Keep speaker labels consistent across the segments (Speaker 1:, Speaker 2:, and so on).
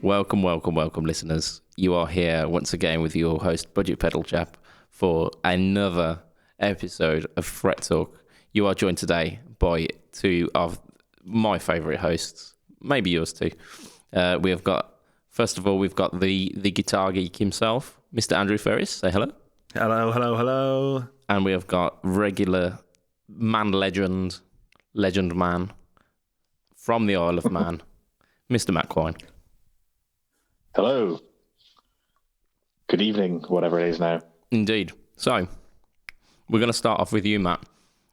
Speaker 1: Welcome, listeners. You are here once again with your host, Budget Pedal Chap, for another episode of Fret Talk. You are joined today by two of my favourite hosts, maybe yours too. First of all, we've got the guitar geek himself, Mr. Andrew Ferris. Say hello.
Speaker 2: Hello.
Speaker 1: And we have got regular legend man from the Isle of Man, Mr. Matt Quine.
Speaker 3: Hello. Good evening, whatever it is now.
Speaker 1: Indeed. So, we're going to start off with you, Matt.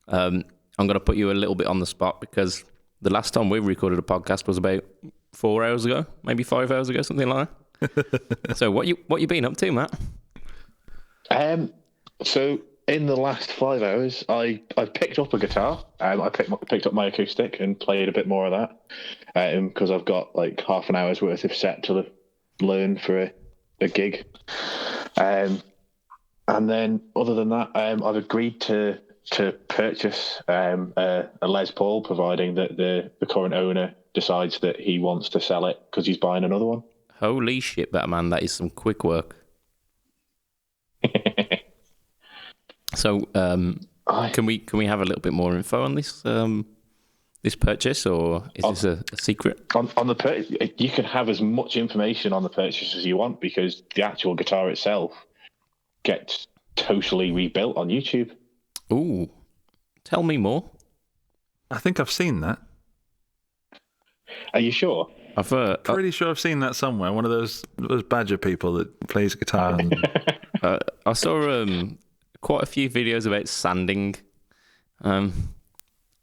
Speaker 1: I'm going to put you a little bit on the spot because the last time we recorded a podcast was about 4 hours ago, maybe 5 hours ago, something like that. So, what you been up to, Matt?
Speaker 3: So in the last 5 hours, I picked up a guitar. I picked up my acoustic and played a bit more of that because I've got like half an hour's worth of set to learn for a gig. And then other than that, I've agreed to purchase a Les Paul, providing that the current owner decides that he wants to sell it because he's buying another one.
Speaker 1: Holy shit, Batman! That is some quick work. So, can we have a little bit more info on this this purchase, or is this a secret?
Speaker 3: On the purchase, you can have as much information on the purchase as you want because the actual guitar itself gets totally rebuilt on YouTube.
Speaker 1: Ooh, tell me more.
Speaker 2: I think I've seen that.
Speaker 3: Are you sure?
Speaker 1: I've
Speaker 2: pretty sure I've seen that somewhere. One of those Badger people that plays guitar. And...
Speaker 1: I saw quite a few videos about sanding.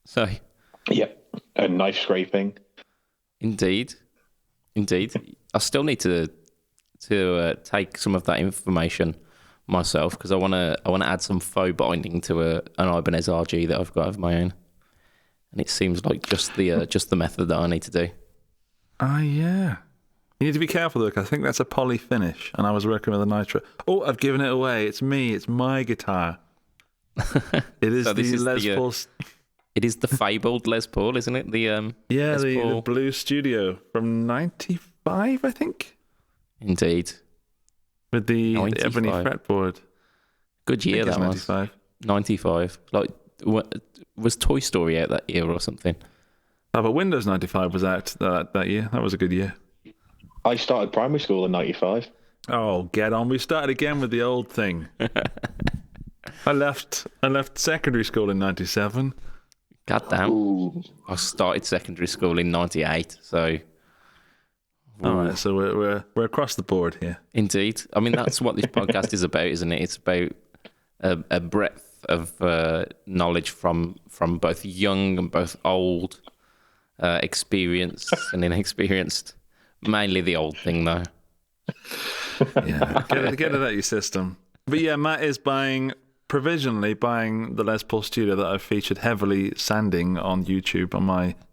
Speaker 1: So.
Speaker 3: Yep, and knife scraping.
Speaker 1: Indeed. I still need to take some of that information myself because I want to add some faux binding to an Ibanez RG that I've got of my own, and it seems like just the method that I need to do.
Speaker 2: Oh yeah, you need to be careful though, 'cause I think that's a poly finish, and I was working with a nitro. Oh, I've given it away. It's me. It's my guitar. It is the Les Paul.
Speaker 1: It is the fabled Les Paul, isn't it?
Speaker 2: The Blue Studio from '95, I think.
Speaker 1: Indeed.
Speaker 2: With the ebony fretboard.
Speaker 1: Good year that was. 95. Like, was Toy Story out that year or something?
Speaker 2: Oh, but Windows 95 was out that year. That was a good year.
Speaker 3: I started primary school in '95.
Speaker 2: Oh, get on. We started again with the old thing. I left secondary school in '97.
Speaker 1: God damn.
Speaker 3: Ooh.
Speaker 1: I started secondary school in '98, so...
Speaker 2: All right, so we're across the board here.
Speaker 1: Indeed. I mean, that's what this podcast is about, isn't it? It's about a breadth of knowledge from both young and both old, experienced and inexperienced. Mainly the old thing, though.
Speaker 2: Yeah, get it out your system. But yeah, Matt is provisionally buying the Les Paul Studio that I've featured heavily sanding on YouTube on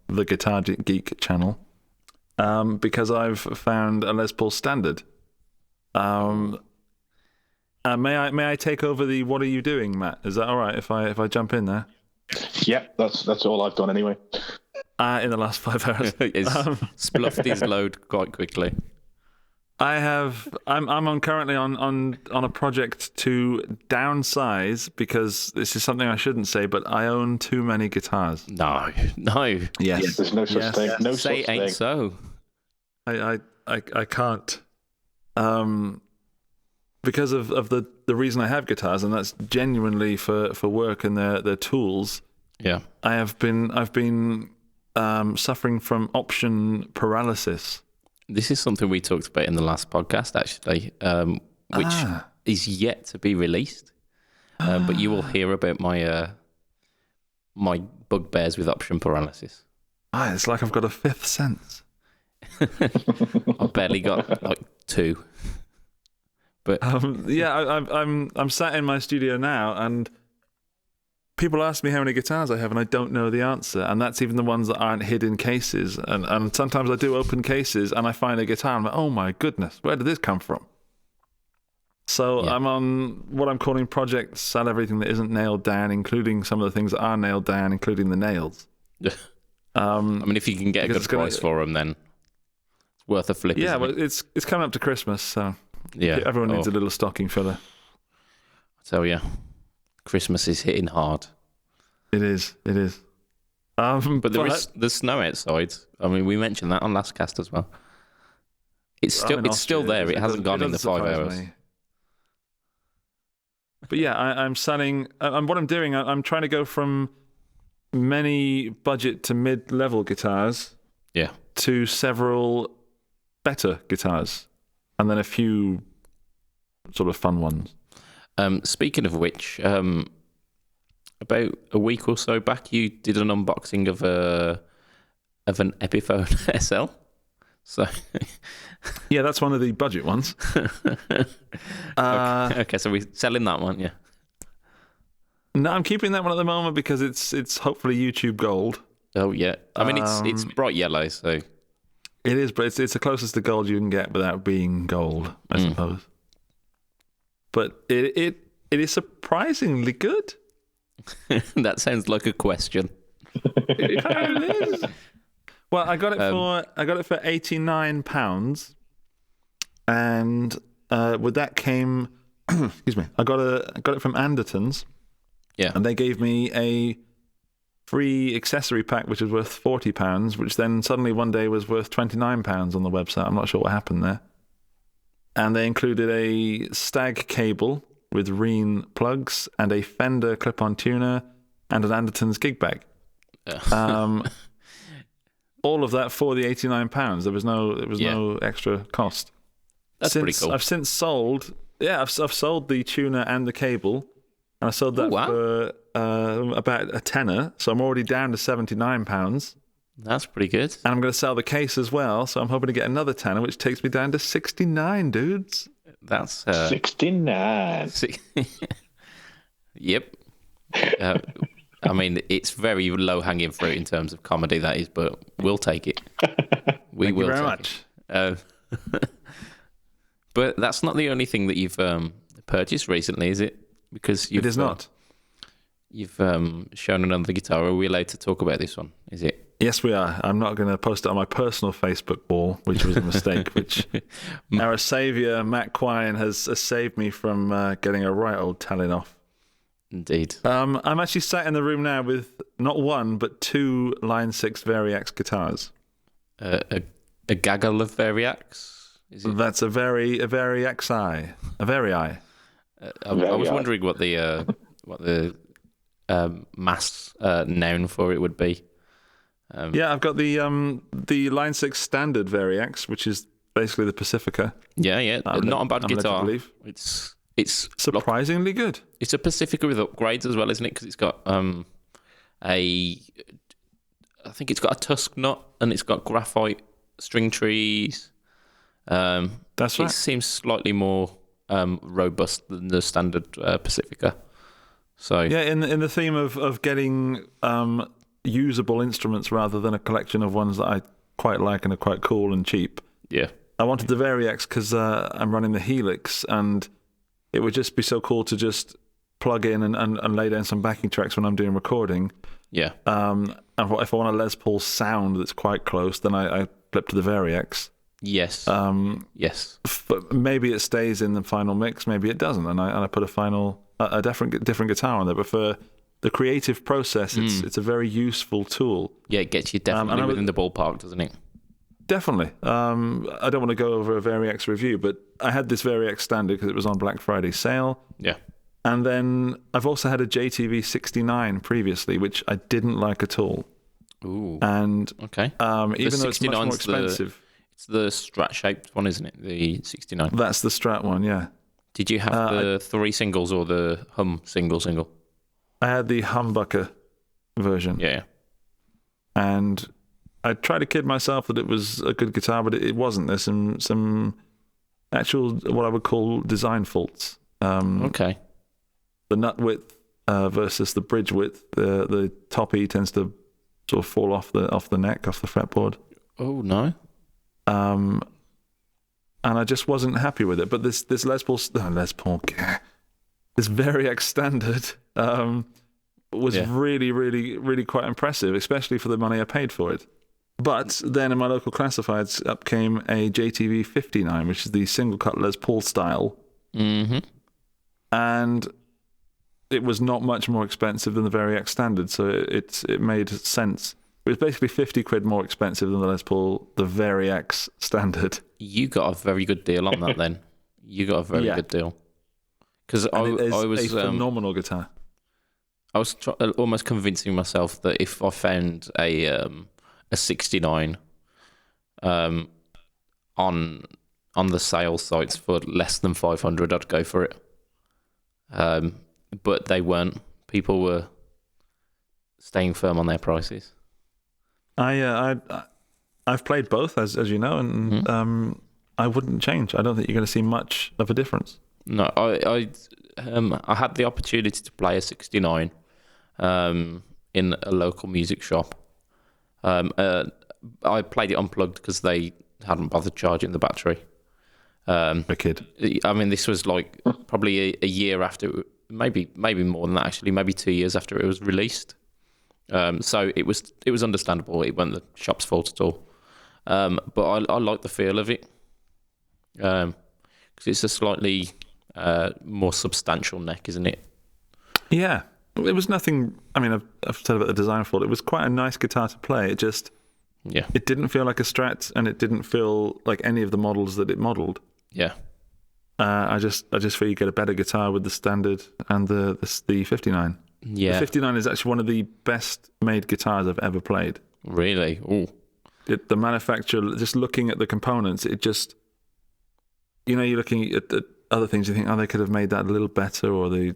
Speaker 2: the Guitar Geek channel, because I've found a Les Paul standard. May I take over the "What are you doing, Matt"? Is that all right if I jump in there?
Speaker 3: Yep, that's all I've done anyway.
Speaker 2: In the last 5 hours,
Speaker 1: spluffed his load quite quickly.
Speaker 2: I'm currently on a project to downsize because this is something I shouldn't say, but I own too many guitars.
Speaker 1: No.
Speaker 2: Yes.
Speaker 3: There's no such thing. No
Speaker 1: say
Speaker 3: such
Speaker 1: ain't
Speaker 3: thing.
Speaker 1: so.
Speaker 2: I can't. Because of the reason I have guitars, and that's genuinely for work and their tools.
Speaker 1: Yeah.
Speaker 2: I've been suffering from option paralysis.
Speaker 1: This is something we talked about in the last podcast, actually, which is yet to be released. But you will hear about my my bugbears with option paralysis.
Speaker 2: It's like I've got a fifth sense.
Speaker 1: I've barely got like two. But
Speaker 2: I'm sat in my studio now, and people ask me how many guitars I have, and I don't know the answer. And that's even the ones that aren't hidden cases. And sometimes I do open cases, and I find a guitar, and I'm like, oh my goodness, where did this come from? So I'm on what I'm calling Project Sell Everything That Isn't Nailed Down, including some of the things that are nailed down, including the nails.
Speaker 1: I mean, if you can get a good price for them, then It's worth a flip.
Speaker 2: Yeah,
Speaker 1: isn't
Speaker 2: well,
Speaker 1: it?
Speaker 2: it's coming up to Christmas, so
Speaker 1: Yeah.
Speaker 2: everyone needs
Speaker 1: Oh,
Speaker 2: a little stocking filler.
Speaker 1: I tell you, Christmas is hitting hard.
Speaker 2: It is.
Speaker 1: But there's snow outside. I mean, we mentioned that on last cast as well. It's still there. It hasn't gone in the 5 hours.
Speaker 2: Me. But yeah, I'm selling. What I'm doing, I'm trying to go from many budget to mid-level guitars
Speaker 1: Yeah.
Speaker 2: to several better guitars, and then a few sort of fun ones.
Speaker 1: Speaking of which, about a week or so back, you did an unboxing of an Epiphone SL. So
Speaker 2: Yeah, that's one of the budget ones.
Speaker 1: okay, so we're selling that one, yeah.
Speaker 2: No, I'm keeping that one at the moment because it's hopefully YouTube gold.
Speaker 1: Oh yeah, I mean it's bright yellow, so
Speaker 2: It is, but it's the closest to gold you can get without being gold, I suppose. But it is surprisingly good.
Speaker 1: that sounds like a question.
Speaker 2: It is. Well, I got it for £89, and with that came, excuse me, I got it from Andertons,
Speaker 1: Yeah,
Speaker 2: and they gave me a free accessory pack which was worth £40, which then suddenly one day was worth £29 on the website. I'm not sure what happened there. And they included a Stag cable with Reen plugs and a Fender clip-on tuner and an Andertons gig bag. All of that for the £89. There was no extra cost.
Speaker 1: that's pretty cool.
Speaker 2: I've since sold. Yeah, I've sold the tuner and the cable, and I sold that for about a tenner. So I'm already down to £79,
Speaker 1: That's pretty good.
Speaker 2: and I'm going to sell the case as well. So I'm hoping to get another tenner, which takes me down to 69, dudes.
Speaker 1: That's
Speaker 3: 69.
Speaker 1: Yep. I mean, it's very low hanging fruit in terms of comedy, that is, but we'll take it. We
Speaker 2: Thank
Speaker 1: will
Speaker 2: you very
Speaker 1: take
Speaker 2: much.
Speaker 1: it. But that's not the only thing that you've purchased recently, is it? Because
Speaker 2: It is not.
Speaker 1: You've shown another guitar. Are we allowed to talk about this one? Is it?
Speaker 2: Yes, we are. I'm not going to post it on my personal Facebook wall, which was a mistake, which our saviour, Matt Quine, has saved me from getting a right old telling off.
Speaker 1: Indeed.
Speaker 2: I'm actually sat in the room now with not one, but two Line 6 Variax guitars.
Speaker 1: A gaggle of Variax? Is it?
Speaker 2: That's a Variaxi. A Vari.
Speaker 1: I was wondering what the mass noun for it would be.
Speaker 2: Yeah, I've got the Line 6 Standard Variax, which is basically the Pacifica.
Speaker 1: Yeah. Not a bad
Speaker 2: I'm led to
Speaker 1: guitar.
Speaker 2: believe.
Speaker 1: It's
Speaker 2: Surprisingly good.
Speaker 1: It's a Pacifica with upgrades as well, isn't it? Because it's got I think it's got a tusk nut and it's got graphite string trees.
Speaker 2: That's
Speaker 1: It
Speaker 2: right.
Speaker 1: seems slightly more robust than the standard Pacifica. So
Speaker 2: Yeah, in the theme of getting usable instruments rather than a collection of ones that I quite like and are quite cool and cheap.
Speaker 1: yeah,
Speaker 2: I wanted the Variax because I'm running the Helix, and it would just be so cool to just plug in and lay down some backing tracks when I'm doing recording.
Speaker 1: yeah,
Speaker 2: And if I want a Les Paul sound that's quite close, then I flip to the Variax.
Speaker 1: yes, yes,
Speaker 2: But maybe it stays in the final mix, maybe it doesn't, and I put a different guitar on there. But for the creative process, it's a very useful tool.
Speaker 1: yeah. It gets you definitely within the ballpark, doesn't it?
Speaker 2: Definitely. I don't want to go over a Variax review, but I had this Variax Standard because it was on Black Friday sale.
Speaker 1: Yeah.
Speaker 2: And then I've also had a JTV 69 previously, which I didn't like at all.
Speaker 1: Ooh.
Speaker 2: And
Speaker 1: Okay.
Speaker 2: even though it's much more
Speaker 1: 69's
Speaker 2: expensive,
Speaker 1: It's the Strat-shaped one, isn't it? The 69.
Speaker 2: that's the Strat one, yeah.
Speaker 1: Did you have the 3 singles or the Hum single?
Speaker 2: I had the humbucker version.
Speaker 1: Yeah.
Speaker 2: And I tried to kid myself that it was a good guitar, but it wasn't. There's some actual, what I would call design faults.
Speaker 1: Okay.
Speaker 2: The nut width versus the bridge width. The top E tends to sort of fall off the neck, off the fretboard.
Speaker 1: Oh no.
Speaker 2: And I just wasn't happy with it. But this this Variax Standard was really, really, really quite impressive, especially for the money I paid for it. But then in my local classifieds up came a JTV 59, which is the single cut Les Paul style.
Speaker 1: Mm-hmm.
Speaker 2: And it was not much more expensive than the Variax Standard, so it made sense. It was basically 50 quid more expensive than the Les Paul, the Variax Standard.
Speaker 1: You got a very good deal on that then. You got a very good deal. Because I was
Speaker 2: a phenomenal guitar.
Speaker 1: I was almost convincing myself that if I found a 69 on the sales sites for less than 500, I'd go for it. But they weren't. People were staying firm on their prices.
Speaker 2: I've played both, as you know, and I wouldn't change. I don't think you're going to see much of a difference.
Speaker 1: No, I had the opportunity to play a 69 in a local music shop. I played it unplugged because they hadn't bothered charging the battery.
Speaker 2: A kid.
Speaker 1: I mean, this was like probably a year after, maybe more than that actually, maybe 2 years after it was released. So it was understandable. It wasn't the shop's fault at all. But I like the feel of it because it's a slightly more substantial neck, isn't it?
Speaker 2: Yeah, it was nothing. I mean, I've said about the design fault. It was quite a nice guitar to play. It just, it didn't feel like a Strat, and it didn't feel like any of the models that it modelled.
Speaker 1: Yeah.
Speaker 2: I just feel you get a better guitar with the Standard and the 59.
Speaker 1: Yeah.
Speaker 2: The 59 is actually one of the best made guitars I've ever played.
Speaker 1: Really? Ooh.
Speaker 2: The manufacturer, just looking at the components, it just, you're looking at the other things, you think, they could have made that a little better, or the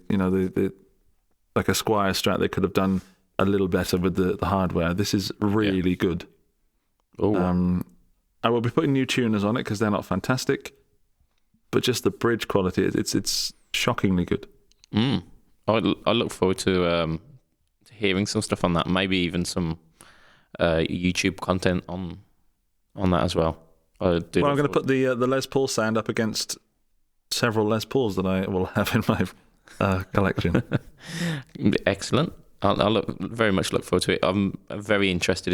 Speaker 2: like a Squier Strat, they could have done a little better with the hardware. This is really good.
Speaker 1: Ooh.
Speaker 2: I will be putting new tuners on it because they're not fantastic, but just the bridge quality, it's shockingly good.
Speaker 1: I look forward to hearing some stuff on that. Maybe even some YouTube content on that as well. I'm
Speaker 2: going to put the Les Paul sound up against several Les Pauls that I will have in my collection.
Speaker 1: Excellent. I very much look forward to it. I'm very interested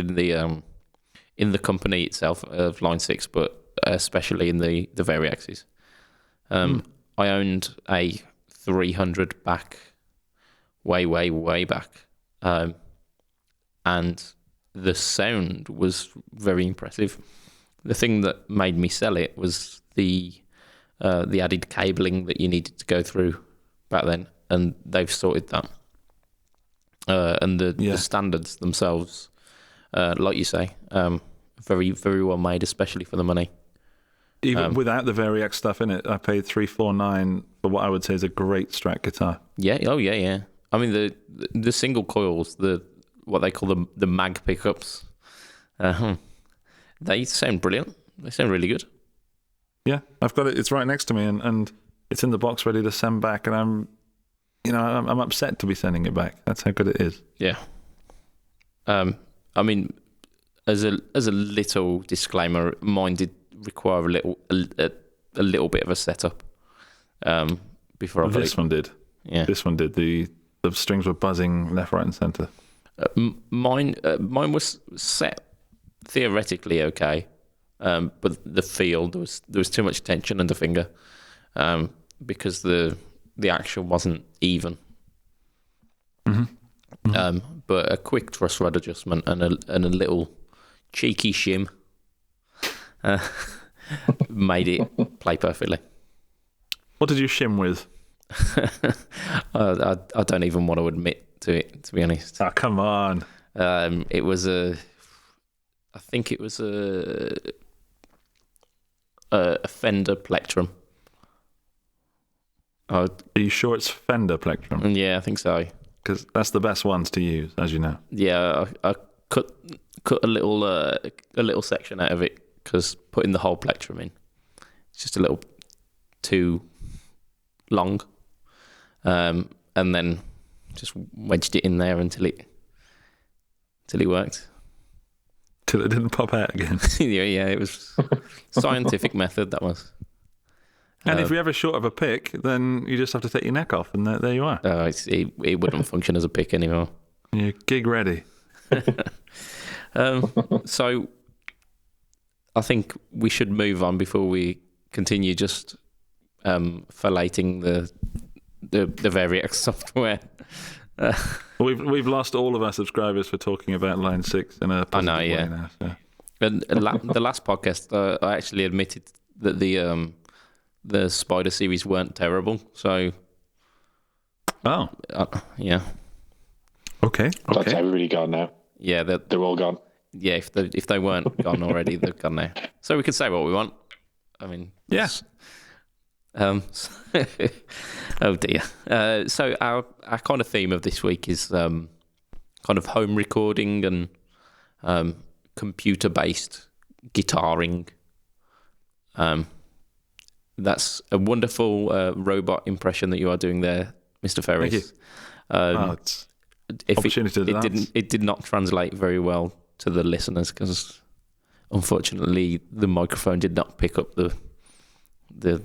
Speaker 1: in the company itself of Line 6, but especially in the Variaxes. I owned a 300 back, way back, and the sound was very impressive. The thing that made me sell it was the added cabling that you needed to go through back then, and they've sorted that. And the standards themselves, like you say, very, very well made, especially for the money.
Speaker 2: Even without the Variax stuff in it, I paid $349 for what I would say is a great Strat guitar.
Speaker 1: Yeah. Oh, yeah. I mean, the single coils, what they call the mag pickups, they sound brilliant. They sound really good.
Speaker 2: Yeah, I've got it. It's right next to me, and it's in the box ready to send back. And I'm upset to be sending it back. That's how good it is.
Speaker 1: Yeah. I mean, as a little disclaimer, mine did require a little bit of a setup before I got
Speaker 2: this
Speaker 1: it.
Speaker 2: One did.
Speaker 1: Yeah,
Speaker 2: this one did. The strings were buzzing left, right, and centre.
Speaker 1: Mine was set theoretically okay, but the feel there was too much tension under finger, because the action wasn't even. But a quick truss rod adjustment and a little cheeky shim made it play perfectly.
Speaker 2: What did you shim with?
Speaker 1: I don't even want to admit to it, to be honest.
Speaker 2: Oh, come on.
Speaker 1: It was I think it was a Fender Plectrum.
Speaker 2: Are you sure it's Fender Plectrum?
Speaker 1: Yeah, I think so.
Speaker 2: Because that's the best ones to use, as you know.
Speaker 1: Yeah, I cut a little section out of it because putting the whole Plectrum in, it's just a little too long, and then just wedged it in there until it worked.
Speaker 2: Till it didn't pop out again.
Speaker 1: yeah, it was scientific method, that was.
Speaker 2: And if you're ever short of a pick, then you just have to take your neck off, and there you are.
Speaker 1: It wouldn't function as a pick anymore.
Speaker 2: You're gig ready.
Speaker 1: So I think we should move on before we continue just fellating the Variax software.
Speaker 2: We've lost all of our subscribers for talking about Line 6 in a positive way now. So.
Speaker 1: And the last podcast, I actually admitted that the Spider series weren't terrible. So, yeah.
Speaker 2: Okay.
Speaker 3: That's everybody gone now.
Speaker 1: Yeah,
Speaker 3: They're all gone.
Speaker 1: yeah. If they weren't gone already, they're gone now. So we can say what we want. I mean,
Speaker 2: Yes.
Speaker 1: Oh dear. So our kind of theme of this week is kind of home recording and computer-based guitaring. That's a wonderful robot impression that you are doing there, Mr. Ferris.
Speaker 2: Thank you. It's opportunity to dance.
Speaker 1: It did not translate very well to the listeners because unfortunately the microphone did not pick up the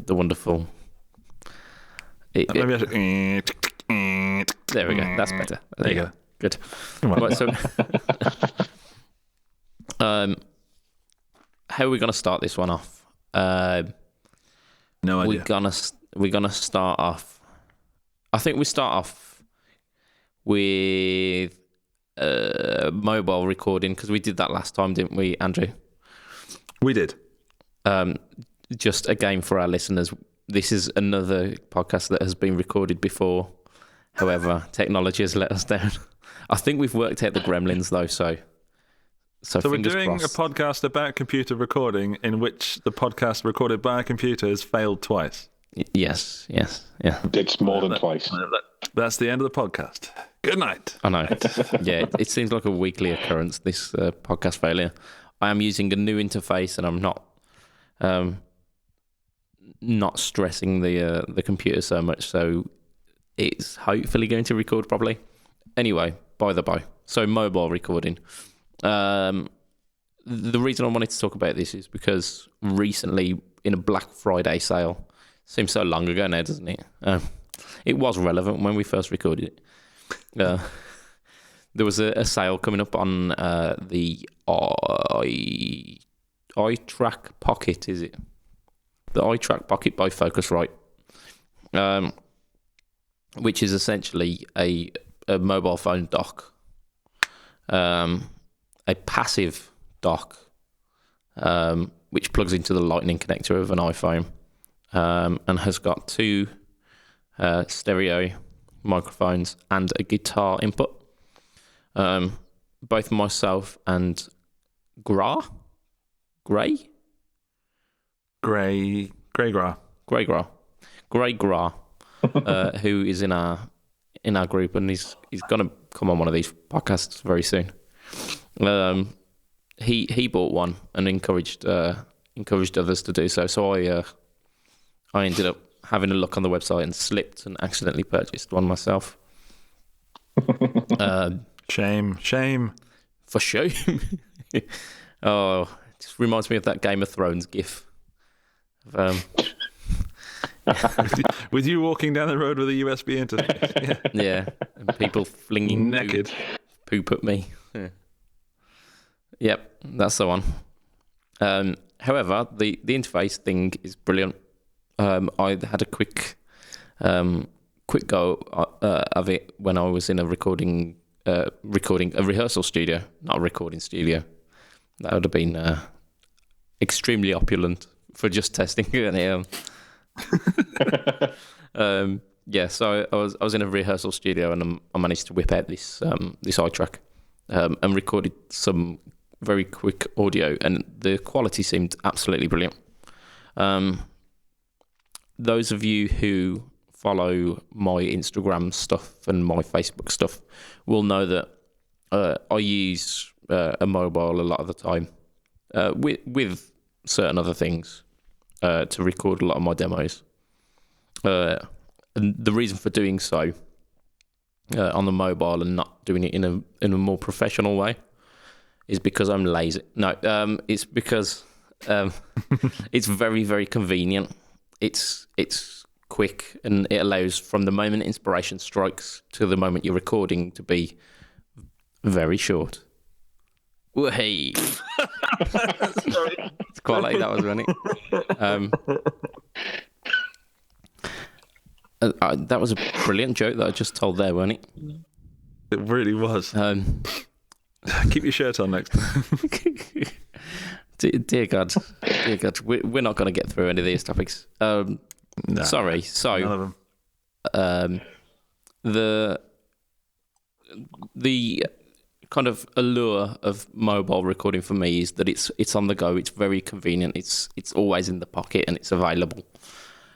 Speaker 1: wonderful.
Speaker 2: Maybe I should...
Speaker 1: There we go. That's better.
Speaker 2: There you go.
Speaker 1: Good.
Speaker 2: Come on.
Speaker 1: Right, so, how are we going to start this one off?
Speaker 2: No idea.
Speaker 1: We're gonna start off. I think we start off with mobile recording because we did that last time, didn't we, Andrew?
Speaker 2: We did.
Speaker 1: Just again for our listeners, this is another podcast that has been recorded before. However, technology has let us down. I think we've worked out the gremlins though, so
Speaker 2: we're doing
Speaker 1: crossed.
Speaker 2: a podcast about computer recording in which the podcast recorded by a computer has failed twice.
Speaker 1: Yes, yeah.
Speaker 3: It's more than twice.
Speaker 2: That's the end of the podcast. Good night.
Speaker 1: I know. Yeah, it seems like a weekly occurrence, this podcast failure. I am using a new interface and I'm not stressing the computer so much, so it's hopefully going to record properly. Anyway, by the by, so mobile recording. The reason I wanted to talk about this is because recently in a Black Friday sale, seems so long ago now, doesn't it? It was relevant when we first recorded it. There was a sale coming up on the iTrack Pocket, is it? The iTrack Pocket by Focusrite, which is essentially a mobile phone dock, a passive dock, which plugs into the lightning connector of an iPhone, and has got two stereo microphones and a guitar input. Both myself and Gray Gra, who is in our group, and he's gonna come on one of these podcasts very soon. He bought one and encouraged others to do so. So I ended up having a look on the website and slipped and accidentally purchased one myself.
Speaker 2: Shame.
Speaker 1: For shame. Oh, it just reminds me of that Game of Thrones gif.
Speaker 2: With you walking down the road with a USB interface.
Speaker 1: Yeah, and people flinging
Speaker 2: naked
Speaker 1: poop at me. Yeah. Yep, that's the one. However, the interface thing is brilliant. I had a quick go of it when I was in a recording a rehearsal studio, not a recording studio. That would have been extremely opulent for just testing it. So I was in a rehearsal studio and I managed to whip out this iTrack and recorded some very quick audio, and the quality seemed absolutely brilliant. Those of you who follow my Instagram stuff and my Facebook stuff will know that I use a mobile a lot of the time with certain other things to record a lot of my demos. And the reason for doing so on the mobile and not doing it in a more professional way is because I'm lazy. No, it's because it's very, very convenient. It's quick, and it allows from the moment inspiration strikes to the moment you're recording to be very short. Hey, quality that was, wasn't it? That was a brilliant joke that I just told there, wasn't it?
Speaker 2: It really was. Keep your shirt on next time.
Speaker 1: Dear God, we're not going to get through any of these topics.
Speaker 2: No,
Speaker 1: Sorry. So,
Speaker 2: none of them.
Speaker 1: the kind of allure of mobile recording for me is that it's on the go. It's very convenient. It's always in the pocket and it's available.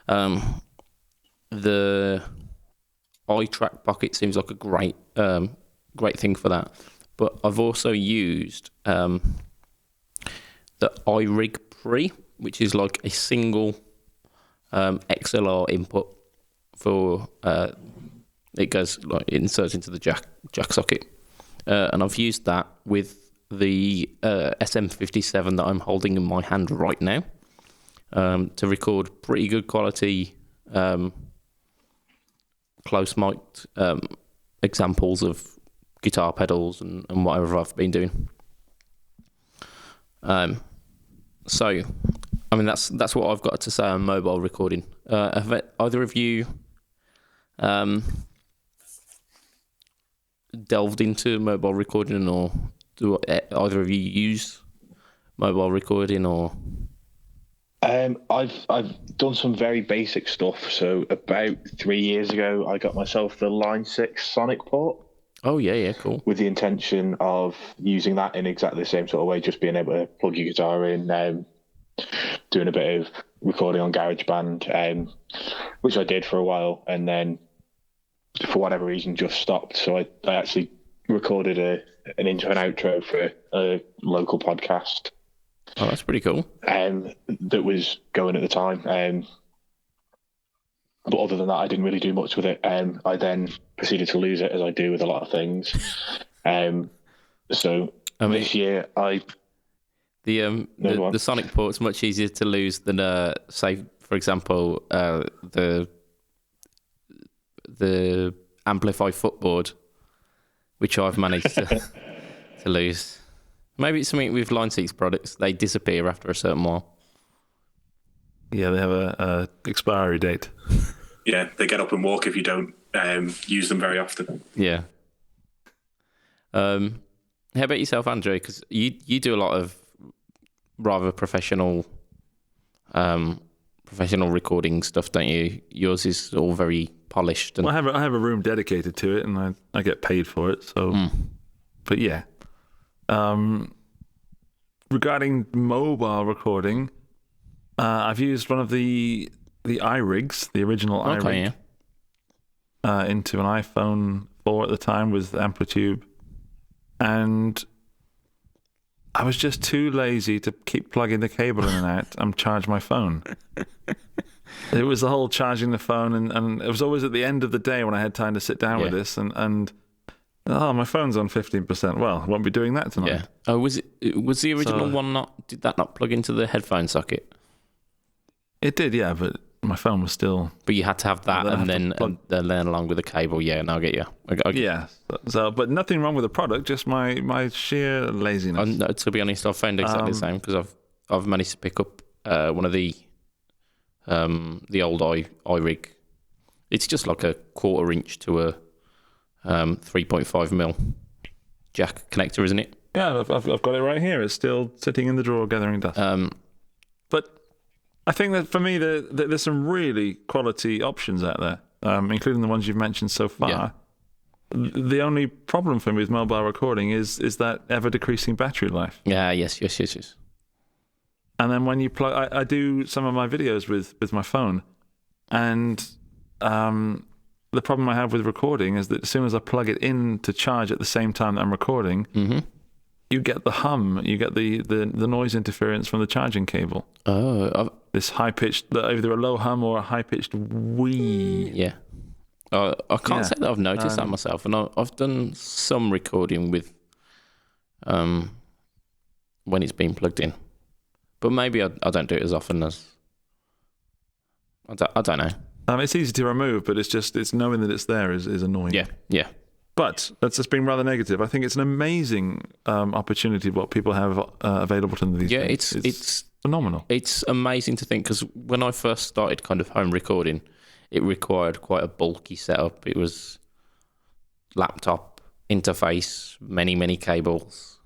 Speaker 1: The iTrack Pocket seems like a great thing for that. But I've also used the iRig Pre, which is like a single XLR input for it goes like inserts into the jack socket, and I've used that with the SM57 that I'm holding in my hand right now to record pretty good quality close mic'd examples of guitar pedals and whatever I've been doing. So, I mean, that's what I've got to say on mobile recording. Have either of you delved into mobile recording, or do either of you use mobile recording, or?
Speaker 3: I've done some very basic stuff. So about 3 years ago, I got myself the Line 6 Sonic port.
Speaker 1: Oh yeah, cool.
Speaker 3: With the intention of using that in exactly the same sort of way, just being able to plug your guitar in, doing a bit of recording on GarageBand, which I did for a while, and then for whatever reason just stopped. So I actually recorded an intro and outro for a local podcast.
Speaker 1: Oh, that's pretty cool.
Speaker 3: That was going at the time. But other than that, I didn't really do much with it. I then proceeded to lose it, as I do with a lot of things. So this year,
Speaker 1: the Sonic port's much easier to lose than say, for example, the Amplify footboard, which I've managed to lose. Maybe it's something with Line 6 products; they disappear after a certain while.
Speaker 2: Yeah, they have a expiry date.
Speaker 4: Yeah, they get up and walk if you don't use them very often.
Speaker 1: Yeah. How about yourself, Andrew? Because you do a lot of rather professional recording stuff, don't you? Yours is all very polished. And...
Speaker 2: Well, I have a room dedicated to it, and I get paid for it. So, But yeah. Regarding mobile recording, I've used one of the iRigs, the original iRig, into an iPhone 4 at the time with Amplitube, and I was just too lazy to keep plugging the cable in and out and charge my phone. It was the whole charging the phone, and it was always at the end of the day when I had time to sit down with this, and my phone's on 15%. Well, I won't be doing that tonight.
Speaker 1: Yeah. Oh, was the original one did that not plug into the headphone socket?
Speaker 2: It did, yeah, but my phone was still...
Speaker 1: But you had to have that and then along with the cable, yeah, and I'll get you.
Speaker 2: Yeah, so, but nothing wrong with the product, just my sheer laziness.
Speaker 1: No, to be honest, I've found exactly the same, because I've managed to pick up one of the old iRig. It's just like a 1/4 inch to a 3.5mm jack connector, isn't it?
Speaker 2: Yeah, I've got it right here. It's still sitting in the drawer gathering dust. But I think that for me, there's some really quality options out there, including the ones you've mentioned so far.
Speaker 1: Yeah.
Speaker 2: The only problem for me with mobile recording is that ever-decreasing battery life.
Speaker 1: Yeah, yes.
Speaker 2: And then when you plug... I do some of my videos with my phone, and the problem I have with recording is that as soon as I plug it in to charge at the same time that I'm recording, you get the hum, you get the noise interference from the charging cable.
Speaker 1: Oh,
Speaker 2: this high-pitched, either a low hum or a high-pitched wee.
Speaker 1: Yeah. I can't say that I've noticed that myself, and I've done some recording with when it's been plugged in, but maybe I don't do it as often as I don't know.
Speaker 2: It's easy to remove, but it's knowing that it's there is annoying.
Speaker 1: Yeah.
Speaker 2: But that's just been rather negative. I think it's an amazing opportunity what people have available to them these days. It's phenomenal.
Speaker 1: It's amazing to think, because when I first started kind of home recording, it required quite a bulky setup. It was laptop interface, many cables,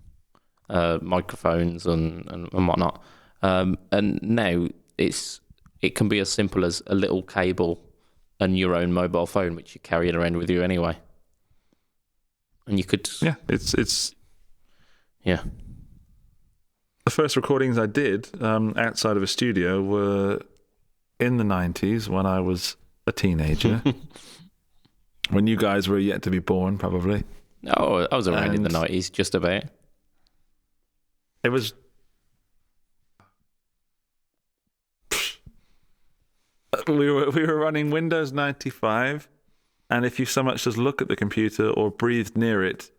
Speaker 1: microphones and whatnot. And now it can be as simple as a little cable and your own mobile phone, which you carry around with you anyway. And you could...
Speaker 2: Yeah, it's...
Speaker 1: Yeah.
Speaker 2: The first recordings I did outside of a studio were in the 90s when I was a teenager. When you guys were yet to be born, probably.
Speaker 1: Oh, I was around in the 90s, just about.
Speaker 2: It was... We were running Windows 95, and if you so much as look at the computer or breathed near it,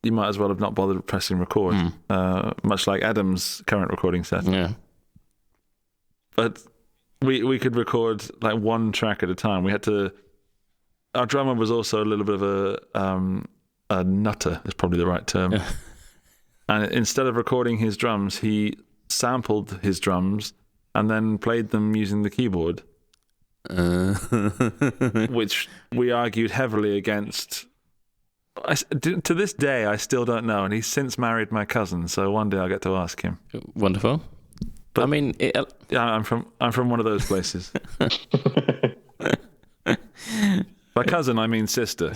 Speaker 2: you might as well have not bothered pressing record, much like Adam's current recording set.
Speaker 1: Yeah.
Speaker 2: But we could record like one track at a time. We had to... Our drummer was also a little bit of a nutter, is probably the right term. And instead of recording his drums, he sampled his drums and then played them using the keyboard. Which we argued heavily against. To this day, I still don't know, and he's since married my cousin, so one day I'll get to ask him.
Speaker 1: Wonderful. But I mean,
Speaker 2: yeah, I'm from one of those places. By cousin, I mean sister.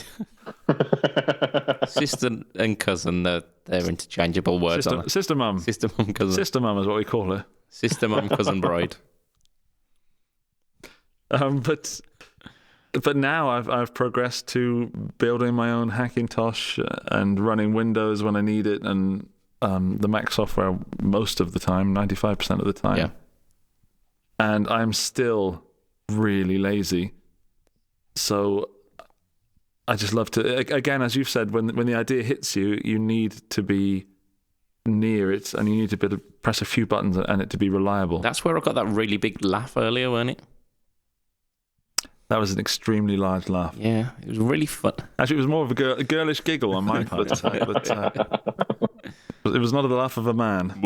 Speaker 1: Sister and cousin, they're interchangeable words.
Speaker 2: Sister mum.
Speaker 1: Sister mum, cousin.
Speaker 2: Sister mum is what we call her.
Speaker 1: Sister mum, cousin, bride.
Speaker 2: But now I've progressed to building my own Hackintosh and running Windows when I need it, and the Mac software most of the time, 95% of the time.
Speaker 1: Yeah.
Speaker 2: And I'm still really lazy. So I just love to, again, as you've said, when the idea hits you, you need to be near it, and you need to be able to press a few buttons and it to be reliable.
Speaker 1: That's where I got that really big laugh earlier, wasn't it?
Speaker 2: That was an extremely large laugh.
Speaker 1: Yeah, it was really fun.
Speaker 2: Actually, it was more of a girlish giggle on my part, but it was not the laugh of a man.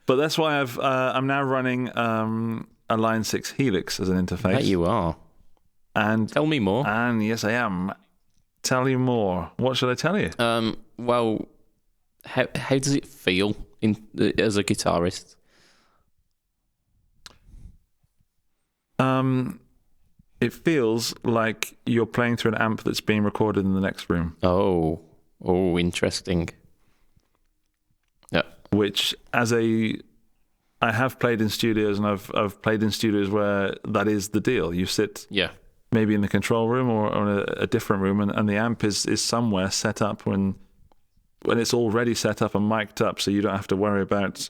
Speaker 2: But that's why I'm now running a Line 6 Helix as an interface.
Speaker 1: There you are.
Speaker 2: And
Speaker 1: tell me more.
Speaker 2: And yes, I am. Tell you more. What should I tell you?
Speaker 1: Well, how does it feel as a guitarist?
Speaker 2: It feels like you're playing through an amp that's being recorded in the next room.
Speaker 1: Oh, interesting. Yeah.
Speaker 2: Which, I have played in studios, and I've played in studios where that is the deal. You sit, maybe in the control room or a different room, and the amp is somewhere set up when it's already set up and mic'd up, so you don't have to worry about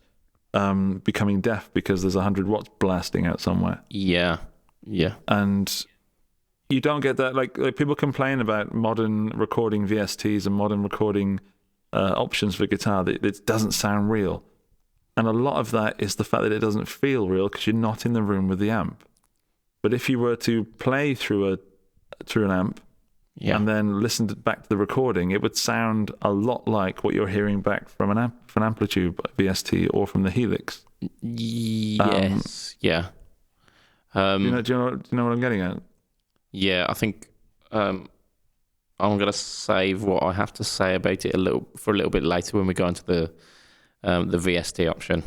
Speaker 2: becoming deaf because there's 100 watts blasting out somewhere.
Speaker 1: Yeah.
Speaker 2: And you don't get that. Like people complain about modern recording VSTs and modern recording options for guitar that it doesn't sound real. And a lot of that is the fact that it doesn't feel real because you're not in the room with the amp. But if you were to play through an amp and then listen back to the recording, it would sound a lot like what you're hearing back from an Amplitude VST or from the Helix.
Speaker 1: Yes. Yeah.
Speaker 2: Do you know what I'm getting at?
Speaker 1: Yeah, I think I'm going to save what I have to say about it for a little bit later when we go into the VST option.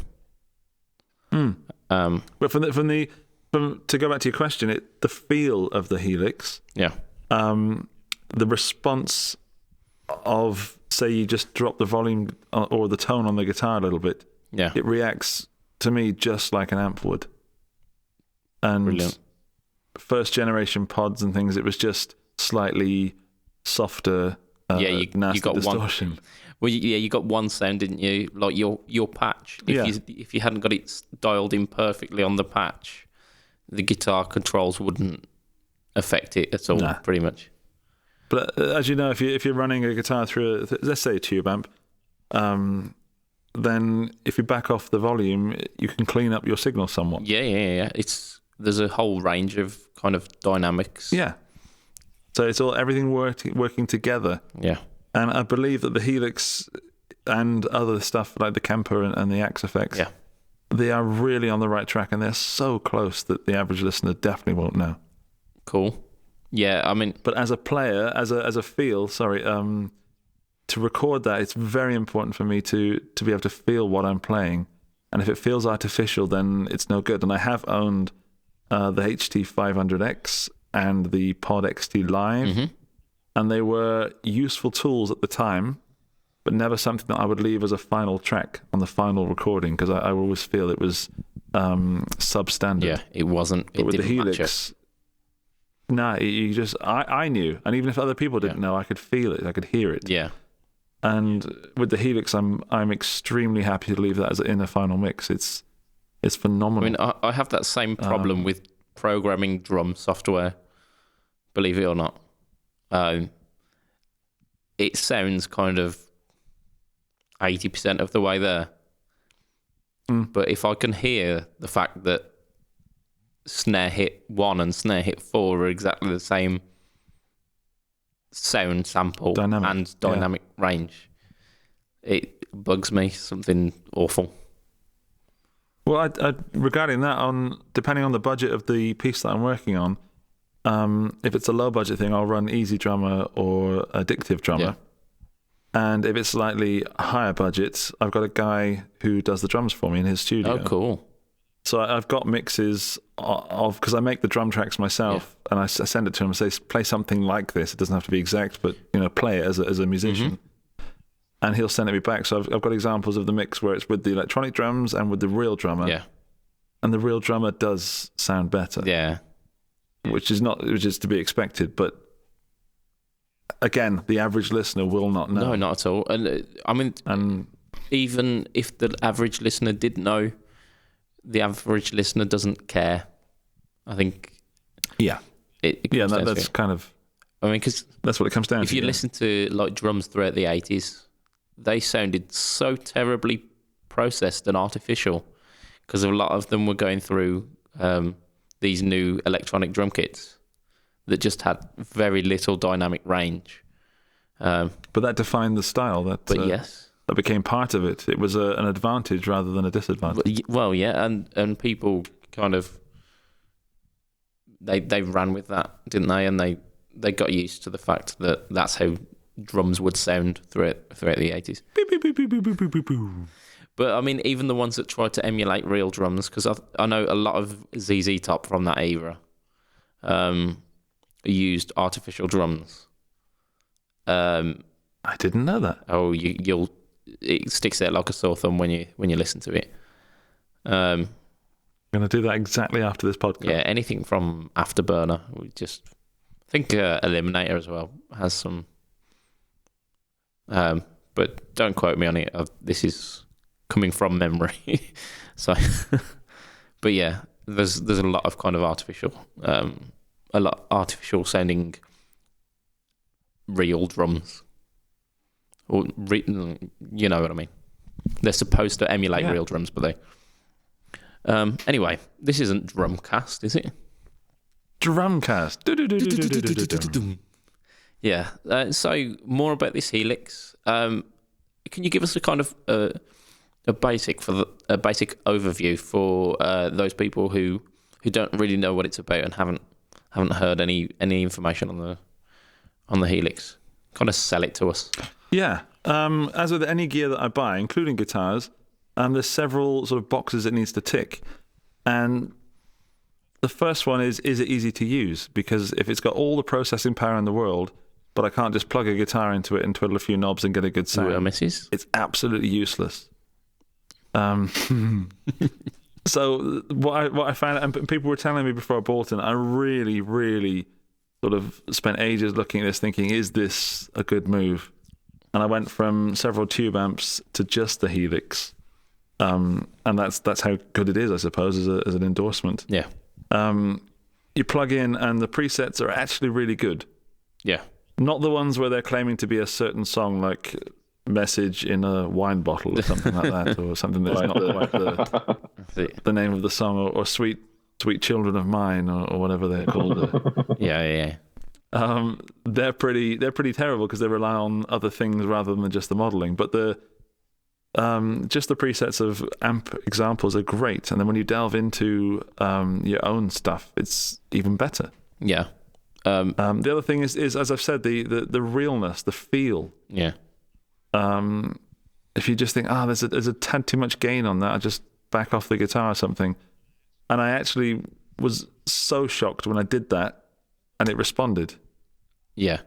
Speaker 2: But to go back to your question, the feel of the Helix, the response of, say, you just drop the volume or the tone on the guitar a little bit, it reacts to me just like an amp would. And
Speaker 1: brilliant.
Speaker 2: First generation pods and things, it was just slightly softer.
Speaker 1: You got
Speaker 2: distortion.
Speaker 1: One. Well, you got one sound, didn't you? Like your patch. If you hadn't got it dialed in perfectly on the patch, the guitar controls wouldn't affect it at all. Nah. Pretty much.
Speaker 2: But as you know, if you're running a guitar through let's say a tube amp, then if you back off the volume, you can clean up your signal somewhat.
Speaker 1: Yeah. There's a whole range of kind of dynamics.
Speaker 2: Yeah. So it's everything working together.
Speaker 1: Yeah.
Speaker 2: And I believe that the Helix and other stuff like the Kemper and the Axe effects,
Speaker 1: Yeah.
Speaker 2: they are really on the right track, and they're so close that the average listener definitely won't know.
Speaker 1: Cool. Yeah, I mean,
Speaker 2: But as a player, as a feel, to record that, it's very important for me to be able to feel what I'm playing. And if it feels artificial, then it's no good. And I have owned the HT500X and the Pod XT Live, and they were useful tools at the time, but never something that I would leave as a final track on the final recording, because I always feel it was substandard.
Speaker 1: yeah, it wasn't.
Speaker 2: But
Speaker 1: It
Speaker 2: with the
Speaker 1: didn't match it.
Speaker 2: Helix, you just I knew, and even if other people didn't know, I could feel it, I could hear it.
Speaker 1: Yeah.
Speaker 2: And with the Helix, I'm extremely happy to leave that as in a final mix. It's
Speaker 1: I
Speaker 2: phenomenal.
Speaker 1: mean, I have that same problem with programming drum software, believe it or not. It sounds kind of 80% of the way there. But if I can hear the fact that snare hit 1 and snare hit 4 are exactly the same sound sample and dynamic range, it bugs me, something awful.
Speaker 2: Well, regarding that, depending on the budget of the piece that I'm working on, if it's a low budget thing, I'll run Easy Drummer or Addictive Drummer.
Speaker 1: Yeah.
Speaker 2: And if it's slightly higher budget, I've got a guy who does the drums for me in his studio.
Speaker 1: Oh, cool.
Speaker 2: So I've got mixes of, because I make the drum tracks myself, and I send it to him and say, play something like this. It doesn't have to be exact, but play it as a musician. And he'll send it me back. So I've got examples of the mix where it's with the electronic drums and with the real drummer.
Speaker 1: Yeah.
Speaker 2: And the real drummer does sound better.
Speaker 1: Yeah.
Speaker 2: Which is to be expected, but again, the average listener will not know.
Speaker 1: No, not at all. And I mean, even if the average listener did know, the average listener doesn't care. I think.
Speaker 2: Yeah.
Speaker 1: It comes down to
Speaker 2: that's
Speaker 1: it.
Speaker 2: kind of.
Speaker 1: I mean, because
Speaker 2: that's what it comes down to.
Speaker 1: If you listen to like drums throughout the 80s, they sounded so terribly processed and artificial because a lot of them were going through these new electronic drum kits that just had very little dynamic range.
Speaker 2: But that defined the style.
Speaker 1: Yes.
Speaker 2: That became part of it. It was an advantage rather than a disadvantage.
Speaker 1: Well, yeah, and people kind of they ran with that, didn't they? And they got used to the fact that that's how drums would sound throughout the 80s. But I mean, even the ones that tried to emulate real drums, because I know a lot of ZZ Top from that era used artificial drums. I
Speaker 2: didn't know that.
Speaker 1: Oh, it sticks out like a sore thumb when you listen to it.
Speaker 2: I'm going to do that exactly after this podcast.
Speaker 1: Yeah, anything from Afterburner. I think Eliminator as well has some. But don't quote me on it. This is coming from memory. So, but yeah, there's a lot of kind of artificial, artificial sounding real drums. Or you know what I mean. They're supposed to emulate real drums, but they. Anyway, this isn't Drumcast, is it?
Speaker 2: Drumcast.
Speaker 1: Yeah. So more about this Helix. Can you give us a kind of a basic overview for those people who don't really know what it's about and haven't heard any information on the Helix? Kind of sell it to us.
Speaker 2: Yeah. As with any gear that I buy, including guitars, there's several sort of boxes it needs to tick. And the first one is it easy to use? Because if it's got all the processing power in the world, but I can't just plug a guitar into it and twiddle a few knobs and get a good sound, it's absolutely useless. So what I found, and people were telling me before I bought it, I really, really sort of spent ages looking at this thinking, is this a good move? And I went from several tube amps to just the Helix. And that's how good it is, I suppose, as an endorsement.
Speaker 1: Yeah.
Speaker 2: You plug in and the presets are actually really good.
Speaker 1: Yeah.
Speaker 2: Not the ones where they're claiming to be a certain song, like Message in a Wine Bottle or something like that, or something that's not quite the name of the song, or Sweet Children of Mine, or whatever they're called.
Speaker 1: Yeah.
Speaker 2: they're pretty terrible because they rely on other things rather than just the modeling. But just the presets of amp examples are great, and then when you delve into your own stuff, it's even better.
Speaker 1: Yeah.
Speaker 2: The other thing is as I've said, the realness, the feel.
Speaker 1: Yeah.
Speaker 2: If you just think, there's a tad too much gain on that, I just back off the guitar or something. And I actually was so shocked when I did that, and it responded.
Speaker 1: Yeah.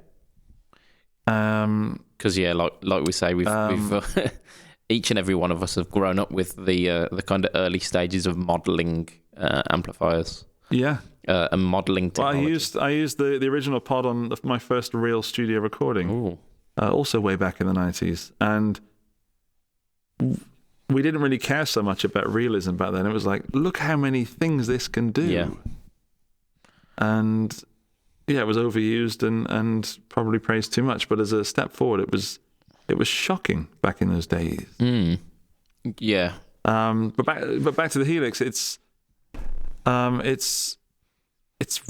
Speaker 1: Because like we say, we've each and every one of us have grown up with the kind of early stages of modeling amplifiers.
Speaker 2: Yeah.
Speaker 1: And modeling technology.
Speaker 2: Well, I used the original pod on my first real studio recording. Also way back in the 90s, and we didn't really care so much about realism back then. It was like, look how many things this can do.
Speaker 1: Yeah.
Speaker 2: And yeah, it was overused and probably praised too much. But as a step forward, it was shocking back in those days.
Speaker 1: Yeah.
Speaker 2: But back to the Helix, it's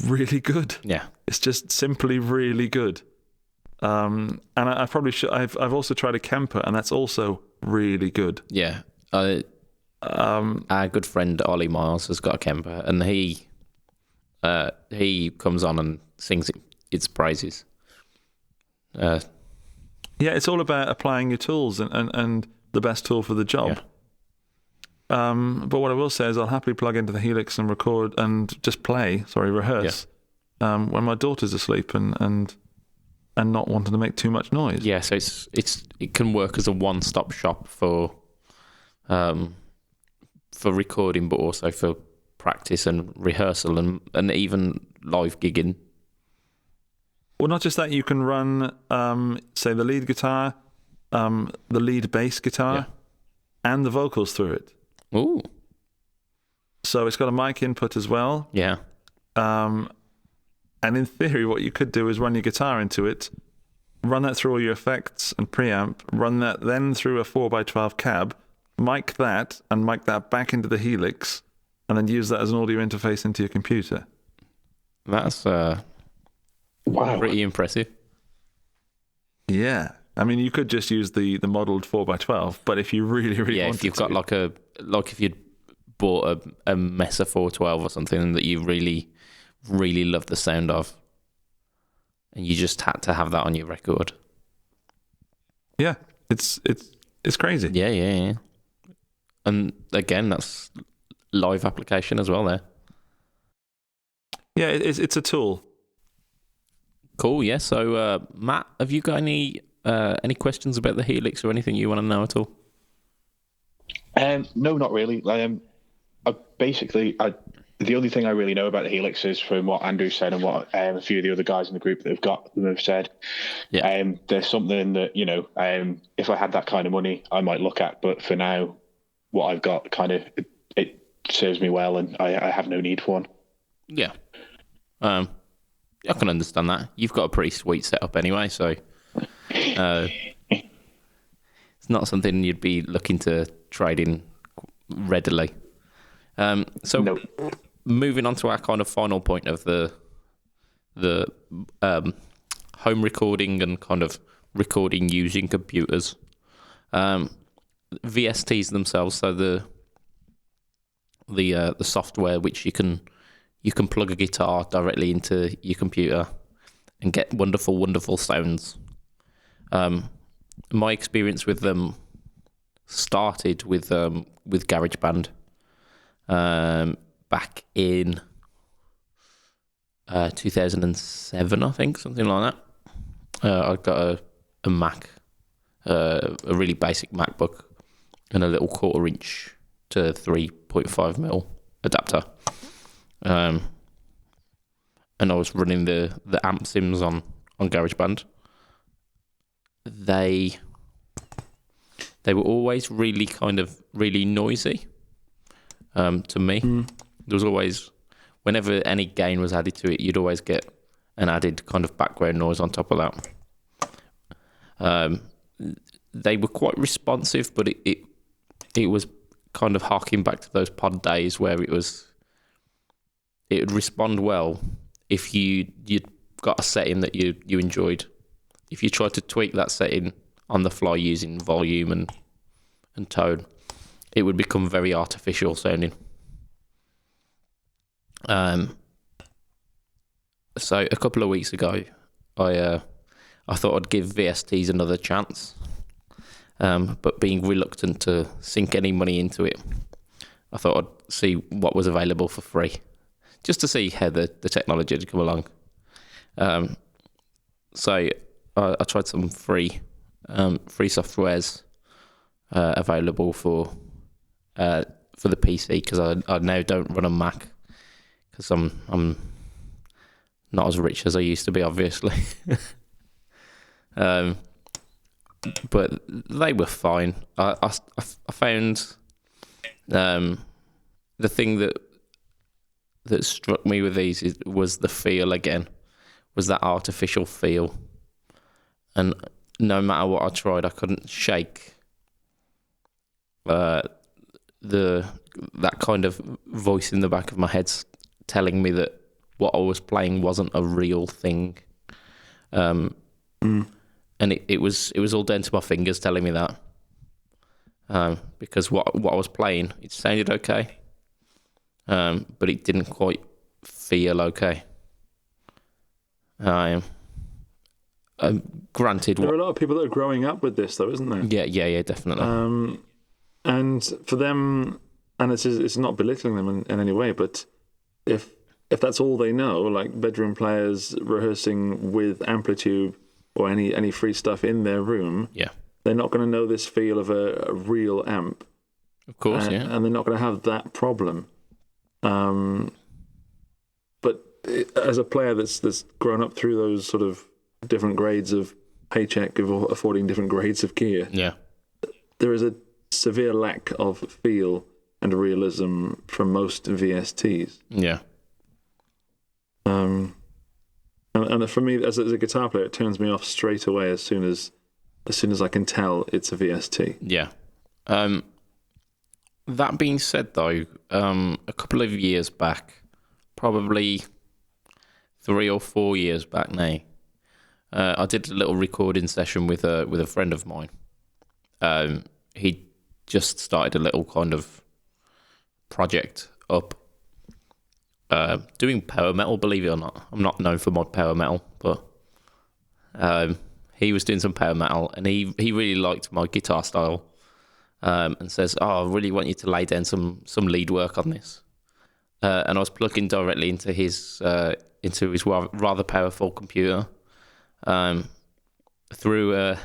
Speaker 2: really good.
Speaker 1: Yeah.
Speaker 2: It's just simply really good. And I probably should. I've also tried a Kemper, and that's also really good.
Speaker 1: Yeah. Our good friend Ollie Miles has got a Kemper, and he comes on and sings its praises.
Speaker 2: Yeah, it's all about applying your tools and the best tool for the job. Yeah. But what I will say is I'll happily plug into the Helix and record and just rehearse when my daughter's asleep and not wanting to make too much noise.
Speaker 1: Yeah, so it can work as a one-stop shop for recording, but also for practice and rehearsal and even live gigging.
Speaker 2: Well, not just that, you can run, say, the lead guitar, the lead bass guitar, and the vocals through it.
Speaker 1: Ooh.
Speaker 2: So it's got a mic input as well.
Speaker 1: Yeah.
Speaker 2: And in theory, what you could do is run your guitar into it, run that through all your effects and preamp, run that then through a 4x12 cab, mic that, and mic that back into the Helix, and then use that as an audio interface into your computer.
Speaker 1: That's
Speaker 3: wow,
Speaker 1: pretty impressive.
Speaker 2: Yeah. I mean, you could just use the modeled 4x12, but if you really wanted to...
Speaker 1: if you've got if you'd bought a Mesa 412 or something that you really love the sound of, and you just had to have that on your record.
Speaker 2: Yeah, it's crazy.
Speaker 1: Yeah. And again, that's live application as well there.
Speaker 2: Yeah, it's a tool.
Speaker 1: Cool, yeah. So, Matt, have you got any questions about the Helix or anything you want to know at all?
Speaker 3: No, not really. The only thing I really know about the Helix is from what Andrew said and what a few of the other guys in the group that have got them have said. Yeah. There's something that, if I had that kind of money, I might look at. But for now, what I've got it serves me well, and I have no need for one.
Speaker 1: Yeah. I can understand that. You've got a pretty sweet setup anyway, so it's not something you'd be looking to trade in readily. Nope. Moving on to our kind of final point of the home recording and kind of recording using computers. VSTs themselves, so the software which you can plug a guitar directly into your computer and get wonderful sounds. My experience with them started with GarageBand. Back in 2007, I think, something like that. I got a Mac, a really basic MacBook, and a little 1/4" to 3.5mm adapter. And I was running the amp sims on GarageBand. They were always really noisy. To me, there was always, whenever any gain was added to it, you'd always get an added kind of background noise on top of that. They were quite responsive, but it was kind of harking back to those pod days where it would respond well if you'd got a setting that you enjoyed, if you try to tweak that setting on the fly using volume and tone, it would become very artificial sounding. So a couple of weeks ago, I thought I'd give VSTs another chance, but being reluctant to sink any money into it, I thought I'd see what was available for free, just to see how the technology had come along. So I tried some free softwares available for the PC, because I now don't run a Mac, because I'm not as rich as I used to be, obviously. But they were fine. I found the thing that struck me with these was the feel again, was that artificial feel. And no matter what I tried, I couldn't shake that kind of voice in the back of my head telling me that what I was playing wasn't a real thing. And it was all down to my fingers telling me that. Because what I was playing, it sounded okay, but it didn't quite feel okay. Granted,
Speaker 2: there are a lot of people that are growing up with this, though, isn't there?
Speaker 1: Yeah, definitely.
Speaker 2: And for them, and it's not belittling them in any way, but if that's all they know, like bedroom players rehearsing with Amplitube or any free stuff in their room,
Speaker 1: yeah,
Speaker 2: they're not going to know this feel of a real amp.
Speaker 1: Of course,
Speaker 2: and they're not going to have that problem. But as a player that's grown up through those sort of different grades of paycheck, of affording different grades of gear,
Speaker 1: yeah,
Speaker 2: there is a severe lack of feel and realism from most VSTs.
Speaker 1: Yeah.
Speaker 2: And for me, as a guitar player, it turns me off straight away as soon as I can tell it's a VST.
Speaker 1: Yeah. That being said, though, a couple of years back, probably 3 or 4 years back now, I did a little recording session with a friend of mine. He just started a little kind of project up, doing power metal, believe it or not. I'm not known for mod power metal, but he was doing some power metal, and he really liked my guitar style, and says, "Oh, I really want you to lay down some lead work on this." And I was plugging directly into his rather powerful computer, through I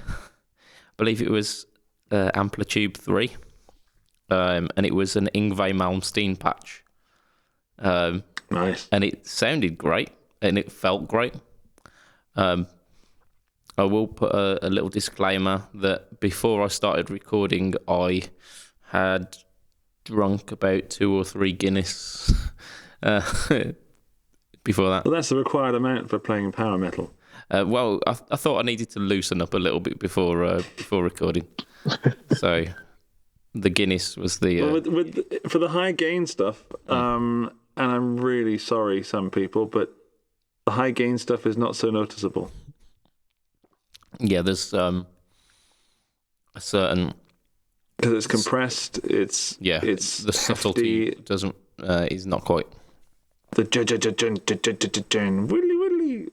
Speaker 1: believe it was Amplitube 3, and it was an Yngwie Malmsteen patch.
Speaker 2: Nice.
Speaker 1: And it sounded great, and it felt great. I will put a little disclaimer that before I started recording, I had drunk about 2 or 3 Guinness before that.
Speaker 2: Well, that's the required amount for playing power metal.
Speaker 1: Well, I thought I needed to loosen up a little bit before recording. So the Guinness was the...
Speaker 2: for the high gain stuff, and I'm really sorry, some people, but the high gain stuff is not so noticeable.
Speaker 1: Yeah, there's a certain...
Speaker 2: Because it's compressed, it's
Speaker 1: the subtlety doesn't is not quite...
Speaker 2: The willy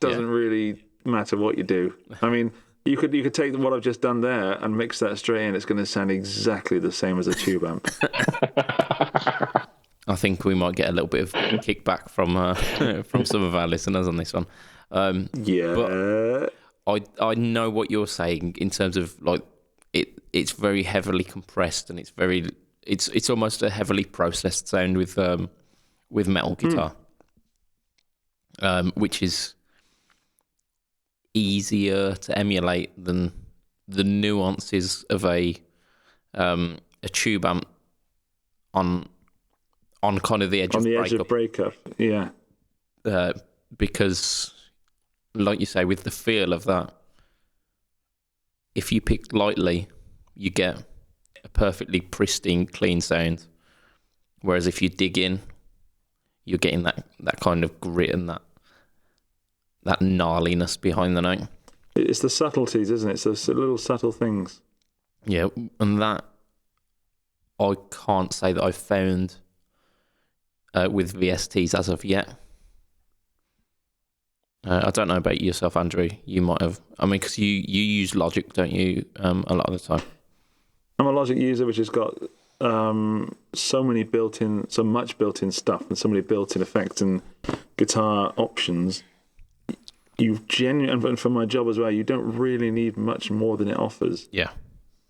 Speaker 2: doesn't really matter what you do. I mean, you could take what I've just done there and mix that straight in. It's going to sound exactly the same as a tube amp.
Speaker 1: I think we might get a little bit of kickback from some of our listeners on this one.
Speaker 2: Yeah,
Speaker 1: but I know what you're saying in terms of like it's very heavily compressed, and it's almost a heavily processed sound with metal guitar, which is easier to emulate than the nuances of a tube amp on kind of the edge of
Speaker 2: breakup. Yeah,
Speaker 1: because like you say, with the feel of that, if you pick lightly, you get a perfectly pristine, clean sound. Whereas if you dig in, you're getting that kind of grit and that gnarliness behind the note.
Speaker 2: It's the subtleties, isn't it? It's those little subtle things.
Speaker 1: Yeah, and that I can't say that I've found with VSTs as of yet. I don't know about yourself, Andrew. You might have. I mean, because you use Logic, don't you? A lot of the time.
Speaker 2: I'm a Logic user, which has got so much built-in stuff, and so many built-in effects and guitar options. And for my job as well, you don't really need much more than it offers.
Speaker 1: Yeah.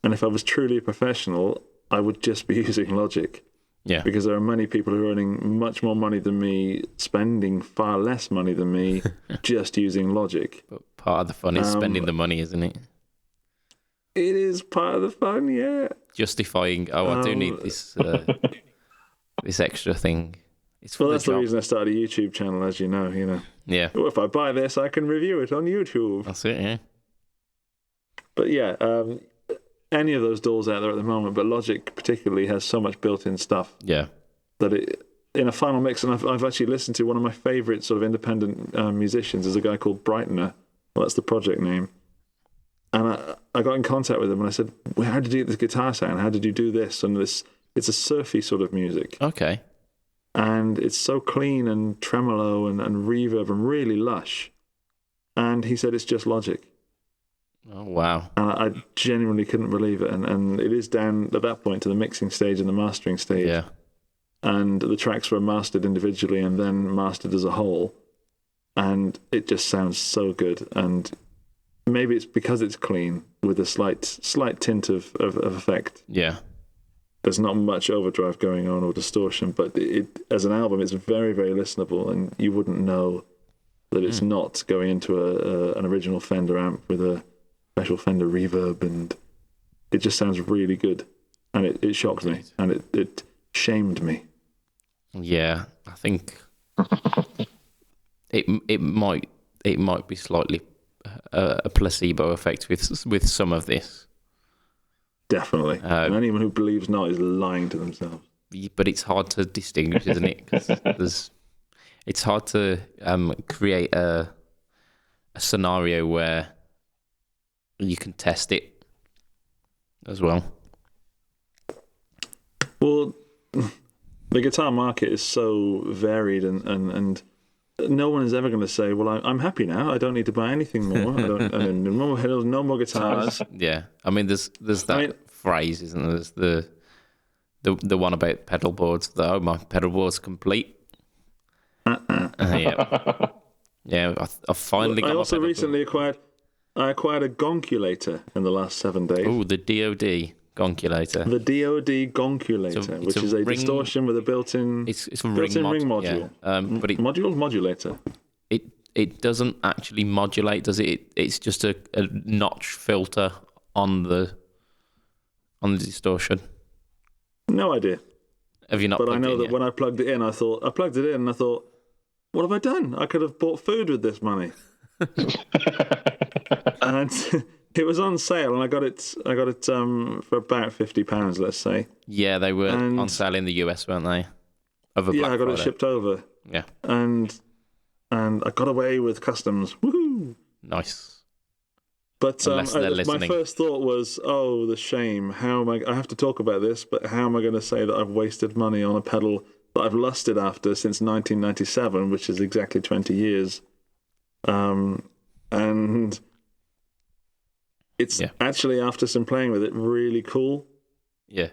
Speaker 2: And if I was truly a professional, I would just be using Logic.
Speaker 1: Yeah.
Speaker 2: Because there are many people who are earning much more money than me, spending far less money than me, just using Logic.
Speaker 1: But part of the fun is spending the money, isn't it?
Speaker 2: It is part of the fun, yeah.
Speaker 1: Justifying, I do need this this extra thing. It's for
Speaker 2: that's
Speaker 1: the
Speaker 2: the
Speaker 1: job.
Speaker 2: reason I started a YouTube channel, as you know.
Speaker 1: Yeah.
Speaker 2: Well, if I buy this, I can review it on YouTube.
Speaker 1: That's it, yeah.
Speaker 2: But yeah, any of those DAWs out there at the moment, but Logic particularly has so much built-in stuff
Speaker 1: Yeah.
Speaker 2: that in a final mix, and I've actually listened to one of my favourite sort of independent musicians is a guy called Brightener. Well, that's the project name. And I got in contact with him and I said, well, how did you get this guitar sound? How did you do this? And it's a surfy sort of music.
Speaker 1: Okay.
Speaker 2: And it's so clean and tremolo and reverb and really lush. And he said it's just Logic.
Speaker 1: Oh, wow.
Speaker 2: And I genuinely couldn't believe it. And it is down at that point to the mixing stage and the mastering stage.
Speaker 1: Yeah.
Speaker 2: And the tracks were mastered individually and then mastered as a whole. And it just sounds so good. And maybe it's because it's clean with a slight tint of effect.
Speaker 1: Yeah.
Speaker 2: There's not much overdrive going on or distortion, but it as an album, it's very, very listenable, and you wouldn't know that it's not going into an original Fender amp with a special Fender reverb, and it just sounds really good. And it shocked me, and it shamed me.
Speaker 1: Yeah. I think it might be slightly a placebo effect with some of this.
Speaker 2: Definitely. And anyone who believes not is lying to themselves.
Speaker 1: But it's hard to distinguish, isn't it? Because it's hard to create a scenario where you can test it as well.
Speaker 2: Well, the guitar market is so varied, and no one is ever going to say, well, I'm happy now. I don't need to buy anything more. No more guitars.
Speaker 1: Yeah. I mean, there's that phrase, isn't there? There's the one about pedal boards. My pedal board's complete. Yeah. Yeah, I finally got
Speaker 2: I
Speaker 1: my
Speaker 2: also
Speaker 1: pedal
Speaker 2: recently
Speaker 1: board.
Speaker 2: acquired a Gonculator in the last 7 days.
Speaker 1: Oh, the DoD Gonculator.
Speaker 2: The DoD Gonculator, which is a
Speaker 1: ring,
Speaker 2: distortion with a built-in
Speaker 1: it's a
Speaker 2: built-in ring module.
Speaker 1: Yeah. But
Speaker 2: Modulator.
Speaker 1: it doesn't actually modulate, does it? It's just a notch filter on the distortion.
Speaker 2: No idea.
Speaker 1: Have you not?
Speaker 2: But I know that
Speaker 1: yet?
Speaker 2: when I plugged it in, I thought, what have I done? I could have bought food with this money. And it was on sale, and I got it for about £50, let's say.
Speaker 1: Yeah, they were on sale in the US, weren't they? Over Black
Speaker 2: I got
Speaker 1: Friday.
Speaker 2: it shipped over.
Speaker 1: Yeah.
Speaker 2: And I got away with customs. Woohoo!
Speaker 1: Nice.
Speaker 2: But
Speaker 1: Unless they're
Speaker 2: my
Speaker 1: listening.
Speaker 2: first thought was, oh, the shame. How am I have to talk about this, but how am I going to say that I've wasted money on a pedal that I've lusted after since 1997, which is exactly 20 years. And it's actually, after some playing with it, really cool.
Speaker 1: Yeah.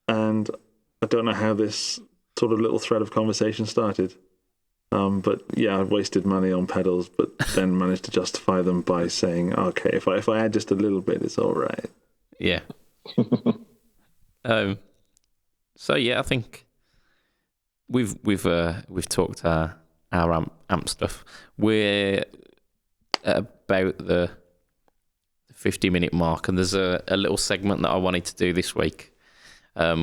Speaker 2: And I don't know how this sort of little thread of conversation started. But yeah, I've wasted money on pedals, but then managed to justify them by saying, okay, if I add just a little bit, it's all right.
Speaker 1: Yeah. So yeah, I think we've talked our amp stuff. We're at about the 50-minute mark, and there's a little segment that I wanted to do this week,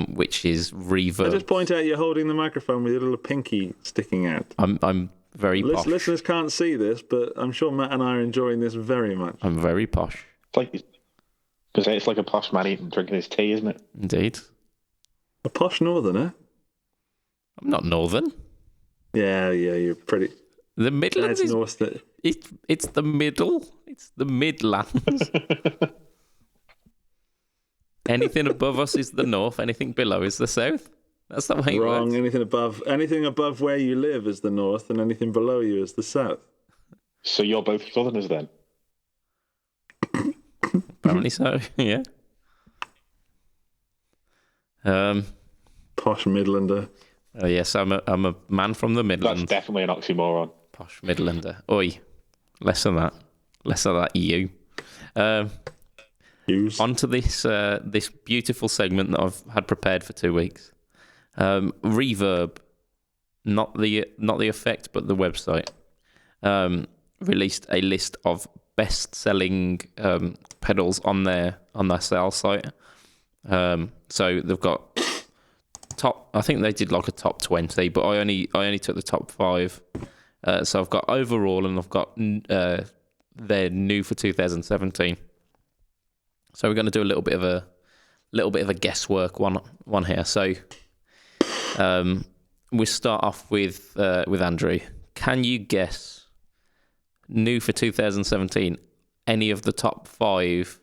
Speaker 1: which is reverb.
Speaker 2: I just point out you're holding the microphone with your little pinky sticking out.
Speaker 1: I'm very posh.
Speaker 2: Listeners can't see this, but I'm sure Matt and I are enjoying this very much.
Speaker 1: I'm very posh.
Speaker 3: It's like a posh man eating, drinking his tea, isn't it?
Speaker 1: Indeed.
Speaker 2: A posh northerner?
Speaker 1: I'm not northern.
Speaker 2: Yeah, you're pretty...
Speaker 1: The Midlands
Speaker 2: That's
Speaker 1: is...
Speaker 2: north.
Speaker 1: It's the middle. It's the Midlands. Anything above us is the north. Anything below is the south. That's the way it
Speaker 2: Wrong.
Speaker 1: works.
Speaker 2: Anything above where you live is the north, and anything below you is the south.
Speaker 3: So you're both Southerners then?
Speaker 1: Apparently so. Yeah.
Speaker 2: Posh Midlander.
Speaker 1: Oh yes, I'm a man from the Midlands.
Speaker 3: That's definitely an oxymoron.
Speaker 1: Posh Midlander. Oi, less of that. Less of that. You.
Speaker 2: Use.
Speaker 1: Onto this this beautiful segment that I've had prepared for 2 weeks. Reverb, not the effect, but the website, released a list of best-selling pedals on their sales site. So they've got top. I think they did like a top 20, but I only took the top 5. So I've got overall, and I've got their new for 2017. So we're going to do a little bit of a guesswork one here. So we start off with Andrew. Can you guess new for 2017 any of the top 5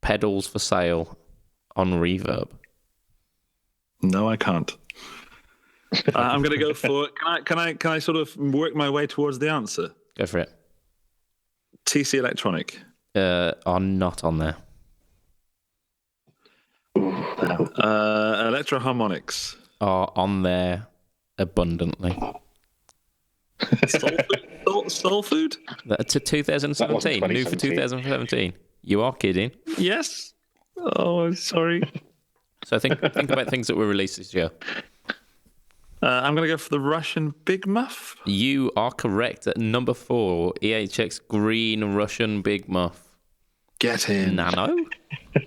Speaker 1: pedals for sale on Reverb?
Speaker 2: No, I can't. I'm going to go for. Can I sort of work my way towards the answer?
Speaker 1: Go for it.
Speaker 2: TC Electronic.
Speaker 1: Are not on there.
Speaker 2: Electro Harmonics.
Speaker 1: Are on there abundantly.
Speaker 2: Soul Food?
Speaker 1: To 2017. New for 2017. You are kidding.
Speaker 2: Yes. Oh, sorry.
Speaker 1: So think about things that were released this year.
Speaker 2: I'm going to go for the Russian Big Muff.
Speaker 1: You are correct at number 4. EHX Green Russian Big Muff.
Speaker 2: Get in.
Speaker 1: Nano?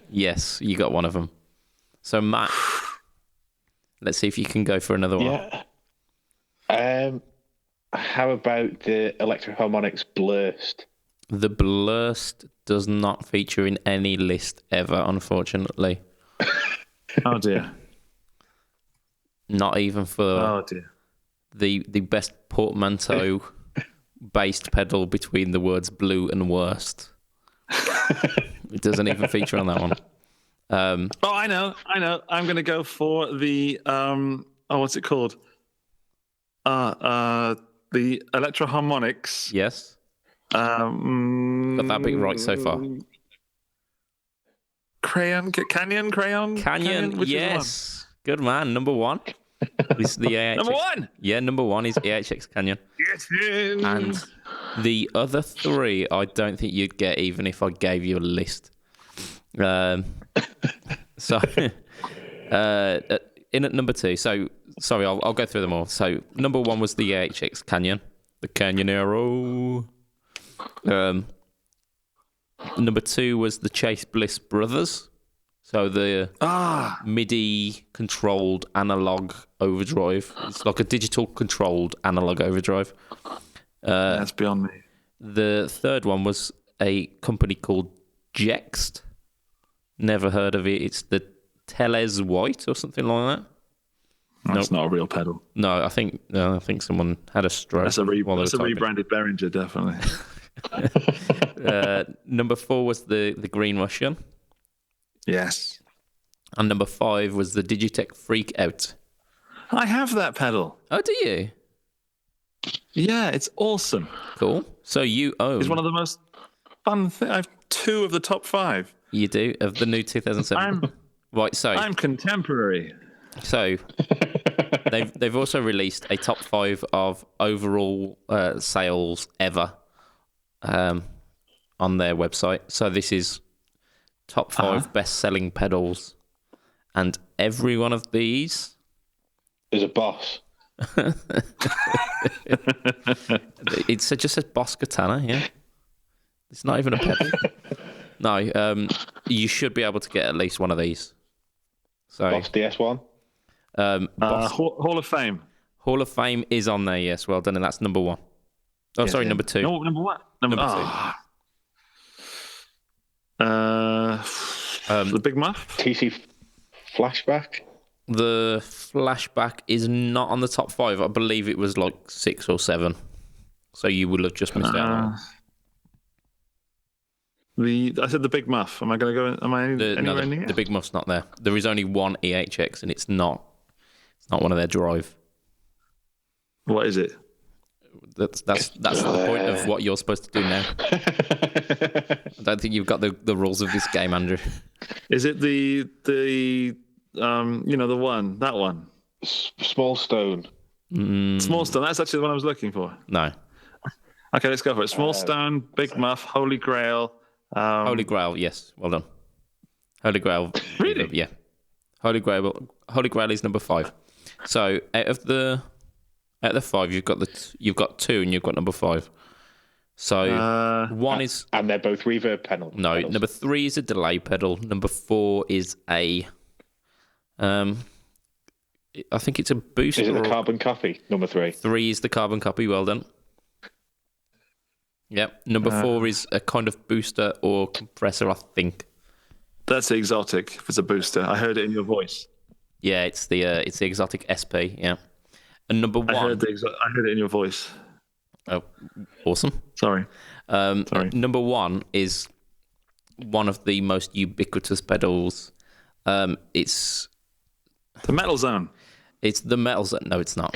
Speaker 1: Yes, you got one of them. So Matt, let's see if you can go for another one.
Speaker 3: Yeah. How about the Electro Harmonics Blurst?
Speaker 1: The Blurst does not feature in any list ever, unfortunately.
Speaker 2: Oh dear.
Speaker 1: Not even for
Speaker 2: Oh dear.
Speaker 1: the best portmanteau based pedal between the words blue and worst. It doesn't even feature on that one.
Speaker 2: Oh, I know. I'm going to go for the what's it called? The Electro Harmonics.
Speaker 1: Yes. Got that bit right so far.
Speaker 2: Canyon. Which
Speaker 1: Yes. Good man. Number 1 is the AHX.
Speaker 2: Number 1.
Speaker 1: Yeah, number 1 is AHX Canyon.
Speaker 2: Get in.
Speaker 1: And the other 3, I don't think you'd get even if I gave you a list. So, in at number 2. So, sorry, I'll go through them all. So, number 1 was the AHX Canyon, the Canyonero. Number 2 was the Chase Bliss Brothers. So the MIDI controlled analog overdrive. It's like a digital controlled analog overdrive.
Speaker 2: That's beyond me.
Speaker 1: The third one was a company called Jext. Never heard of it. It's the Teles White or something like that.
Speaker 2: That's not a real pedal.
Speaker 1: No, I think someone had a stroke.
Speaker 2: That's a
Speaker 1: typing.
Speaker 2: rebranded Behringer, definitely.
Speaker 1: Number 4 was the Green Russian.
Speaker 2: Yes.
Speaker 1: And number 5 was the Digitech Freak Out.
Speaker 2: I have that pedal.
Speaker 1: Oh, do you?
Speaker 2: Yeah, it's awesome.
Speaker 1: Cool. So you own...
Speaker 2: It's one of the most fun things. I have 2 of the top 5.
Speaker 1: You do, of the new 2007. Right, so...
Speaker 2: I'm contemporary.
Speaker 1: So, they've also released a top 5 of overall sales ever on their website. So this is top 5 best-selling pedals. And every one of these...
Speaker 3: is a Boss.
Speaker 1: It just says Boss Katana, yeah. It's not even a pedal. No, you should be able to get at least one of these. So
Speaker 3: Boss DS1.
Speaker 1: Boss,
Speaker 2: Hall of Fame.
Speaker 1: Hall of Fame is on there, yes. Well done, and that's number 1. Oh, sorry, number 2.
Speaker 2: No, number what? Number 2. The Big Muff?
Speaker 3: TC Flashback.
Speaker 1: The Flashback is not on the top 5. I believe it was like 6 or 7. So you will have just missed out on it.
Speaker 2: I said the Big Muff. Am I going to go? Am I anywhere near?
Speaker 1: The Big Muff's not there. There is only one EHX, and it's not one of their drive.
Speaker 2: What is it?
Speaker 1: That's the point of what you're supposed to do now. I don't think you've got the rules of this game, Andrew.
Speaker 2: Is it the that one?
Speaker 3: Small Stone.
Speaker 2: Small Stone. That's actually the one I was looking for.
Speaker 1: No.
Speaker 2: Okay, let's go for it. Small Stone, Big Muff, Holy Grail.
Speaker 1: Holy Grail, yes. Well done. Holy Grail.
Speaker 2: Really?
Speaker 1: Yeah. Holy Grail is number 5. So out of the 5, you've got 2, and you've got number 5. So one is,
Speaker 3: and they're both reverb pedals.
Speaker 1: no. Number 3 is a delay pedal. Number 4 is a, I think it's a booster.
Speaker 3: Is it the carbon copy? Number 3.
Speaker 1: 3 is the carbon copy. Well done. Yep. Number 4 is a kind of booster or compressor, I think.
Speaker 2: That's the exotic. If it's a booster, I heard it in your voice.
Speaker 1: Yeah, it's the exotic SP. Yeah. And number 1.
Speaker 2: I heard it in your voice.
Speaker 1: Oh, awesome.
Speaker 2: Sorry. Sorry.
Speaker 1: Number 1 is one of the most ubiquitous pedals. It's
Speaker 2: The Metal Zone.
Speaker 1: It's the Metal Zone. No, it's not.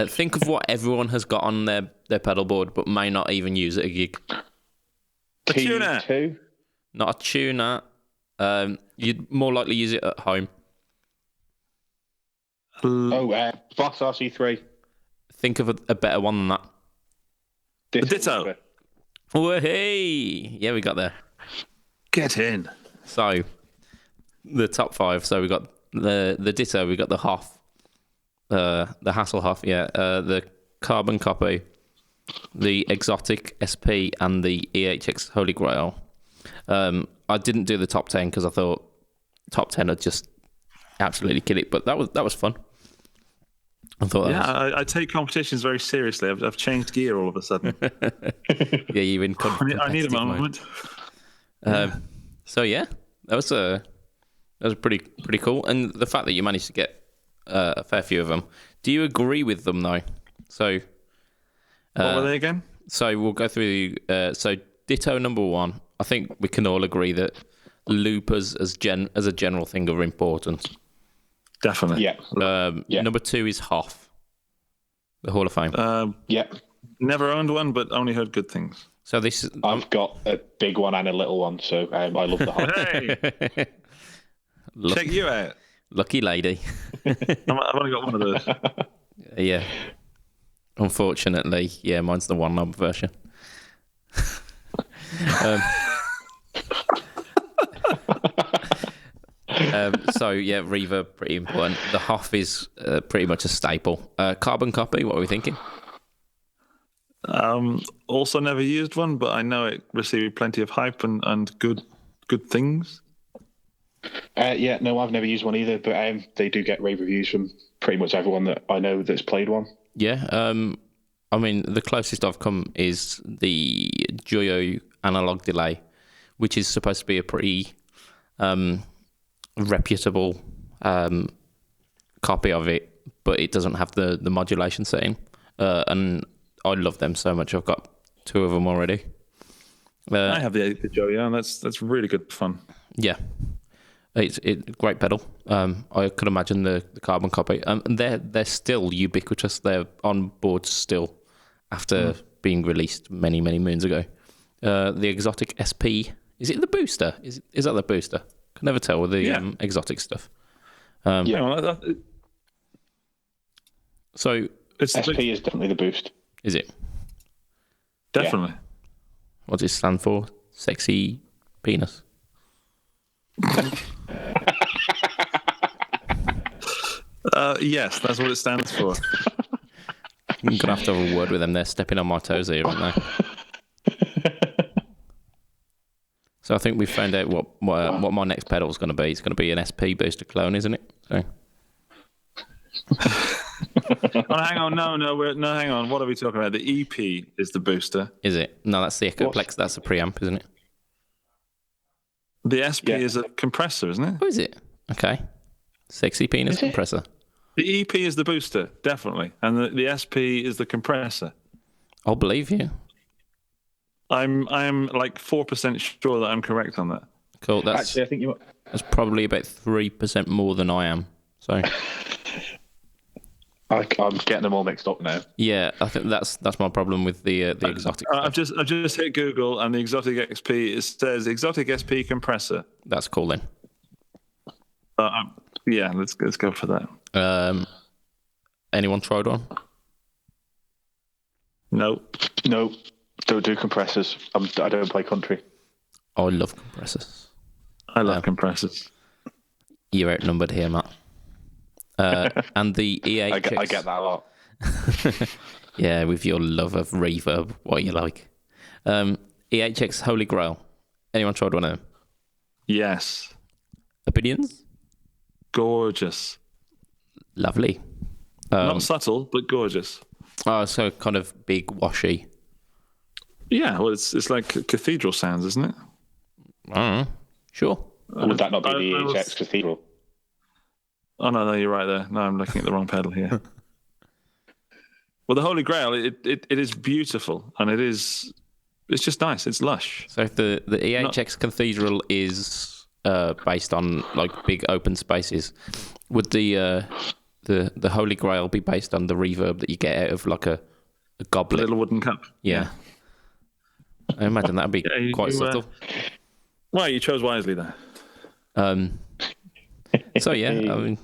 Speaker 1: Think of what everyone has got on their pedal board, but may not even use at a gig.
Speaker 2: A tuner.
Speaker 3: T2?
Speaker 1: Not a tuner. You'd more likely use it at home.
Speaker 3: Boss RC3.
Speaker 1: Think of a better one than that.
Speaker 2: Ditto.
Speaker 1: Oh, hey! Yeah, we got there.
Speaker 2: Get in.
Speaker 1: So, the top 5. So we got the Ditto, we got the Hoff, the Hasselhoff, the Carbon Copy, the Exotic SP, and the EHX Holy Grail. I didn't do the top 10 because I thought top 10 would just absolutely kill it, but that was fun. I thought
Speaker 2: I take competitions very seriously. I've changed gear all of a sudden.
Speaker 1: Yeah, you're in
Speaker 2: I need a moment.
Speaker 1: So yeah, that was pretty cool, and the fact that you managed to get a fair few of them. Do you agree with them though? So
Speaker 2: what were they again?
Speaker 1: So we'll go through. So Ditto number 1. I think we can all agree that loopers as a general thing are important.
Speaker 2: Definitely.
Speaker 3: Yeah.
Speaker 1: Number 2 is Hoff, the Hall of Fame.
Speaker 2: Never owned one, but only heard good things.
Speaker 1: So this is,
Speaker 3: I've got a big one and a little one, so I love the Hoff.
Speaker 2: Hey, check you out.
Speaker 1: Lucky lady.
Speaker 2: I've only got one of those.
Speaker 1: Yeah. Unfortunately, yeah, mine's the 1 knob version. So yeah, reverb pretty important. The Hoff is pretty much a staple. Carbon Copy, what are we thinking?
Speaker 2: Also never used one, but I know it received plenty of hype and good things.
Speaker 3: No, I've never used one either, but they do get rave reviews from pretty much everyone that I know that's played one.
Speaker 1: Yeah, I mean, the closest I've come is the Joyo analog delay, which is supposed to be a pretty reputable copy of it, but it doesn't have the modulation setting. And I love them so much. I've got 2 of them already.
Speaker 2: I have the Joyo, and that's really good fun.
Speaker 1: Yeah. It's great pedal. I could imagine the Carbon Copy. And they're still ubiquitous. They're on board still after being released many, many moons ago. The Exotic SP, is it the booster? Is that the booster? Can never tell with the exotic stuff. So
Speaker 3: SP is definitely the boost.
Speaker 1: Is it?
Speaker 2: Definitely.
Speaker 3: Yeah.
Speaker 1: What does it stand for? Sexy penis.
Speaker 2: Yes, that's what it stands for.
Speaker 1: I'm gonna have to have a word with them. They're stepping on my toes here, aren't they? So I think we found out what my next pedal is going to be. It's going to be an SP booster clone, isn't it? So.
Speaker 2: Hang on, hang on. What are we talking about? The EP is the booster.
Speaker 1: Is it? No, that's the Echoplex. That's a preamp, isn't it?
Speaker 2: The SP is a compressor, isn't it?
Speaker 1: Oh, is it? Okay. Sexy penis compressor.
Speaker 2: The EP is the booster, definitely, and the SP is the compressor.
Speaker 1: I'll believe you.
Speaker 2: I'm like 4% sure that I'm correct on that.
Speaker 1: Cool.
Speaker 3: Actually, I think you.
Speaker 1: That's probably about 3% more than I am. So
Speaker 3: I'm getting them all mixed up now.
Speaker 1: yeah, I think that's my problem with the exotic
Speaker 2: I've
Speaker 1: stuff.
Speaker 2: just hit Google, and the exotic XP, it says exotic SP compressor.
Speaker 1: That's cool then.
Speaker 2: Yeah, let's go for that.
Speaker 1: Anyone tried one?
Speaker 2: No.
Speaker 3: No, don't do compressors. I don't play country.
Speaker 1: I love compressors.
Speaker 2: I love compressors.
Speaker 1: You're outnumbered here, Matt. And the EHX.
Speaker 3: I get that a lot.
Speaker 1: Yeah, with your love of reverb, what you like. EHX Holy Grail. Anyone tried one of them?
Speaker 2: Yes.
Speaker 1: Opinions?
Speaker 2: Gorgeous.
Speaker 1: Lovely.
Speaker 2: Not subtle, but gorgeous.
Speaker 1: Oh, so kind of big, washy.
Speaker 2: Yeah, well, it's like cathedral sounds, isn't it?
Speaker 1: I don't know. Sure.
Speaker 3: Would that not be the
Speaker 2: I was-
Speaker 3: EHX Cathedral?
Speaker 2: Oh, no, you're right there. No, I'm looking at the wrong pedal here. Well, the Holy Grail, it is beautiful, and it's just nice. It's lush.
Speaker 1: So if the EHX Cathedral is based on like big open spaces, would the Holy Grail be based on the reverb that you get out of like a
Speaker 2: A
Speaker 1: goblet?
Speaker 2: little wooden cup.
Speaker 1: Yeah. I imagine that'd be
Speaker 2: Yeah,
Speaker 1: quite subtle.
Speaker 2: Well, you chose wisely there.
Speaker 1: So yeah, I mean,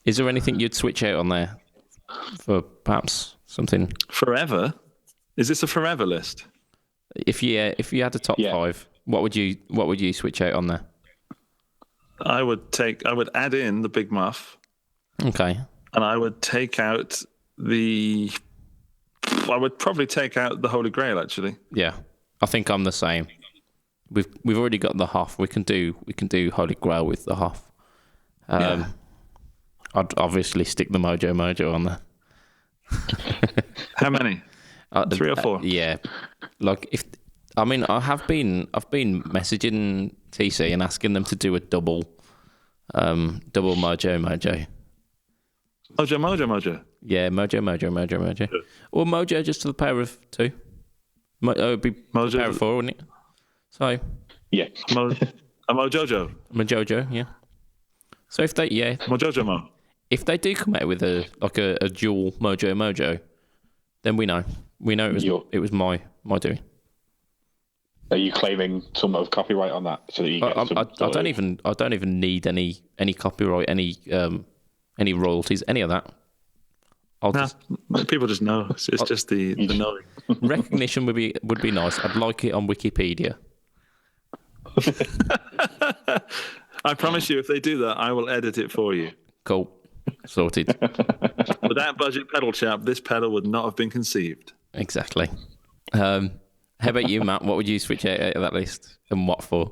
Speaker 1: is there anything you'd switch out on there for perhaps something?
Speaker 2: Forever? Is this a forever list?
Speaker 1: If you had a top 5, what would you switch out on there?
Speaker 2: I would add in the Big Muff,
Speaker 1: Okay.
Speaker 2: and I would take out I would probably take out the Holy Grail, actually.
Speaker 1: Yeah, I think I'm the same. We've already got the Hoff. We can do Holy Grail with the Hoff. I'd obviously stick the Mojo on there.
Speaker 2: How many? 3 or 4?
Speaker 1: Yeah, like I've been messaging TC and asking them to do a double Mojo.
Speaker 2: Mojo.
Speaker 1: Yeah, Mojo. Or Mojo just to the power of 2. It would be
Speaker 2: Mojo-
Speaker 1: power of 4, wouldn't it? So
Speaker 3: Yeah.
Speaker 2: A Mojojo.
Speaker 1: Mojojo, yeah. So if they
Speaker 2: Mojojo Mo.
Speaker 1: if they do come out with a dual Mojo, then we know it was my doing.
Speaker 3: Are you claiming some of copyright on that so that you get
Speaker 1: I don't even need any copyright, any royalties, any of that. I'll
Speaker 2: Nah,
Speaker 1: just
Speaker 2: people just know. It's just the knowing.
Speaker 1: recognition would be nice. I'd like it on Wikipedia.
Speaker 2: I promise you, if they do that, I will edit it for you.
Speaker 1: Cool, sorted.
Speaker 2: Without Budget Pedal Chap, this pedal would not have been conceived.
Speaker 1: Exactly. How about you, Matt? What would you switch out of that list, and what for?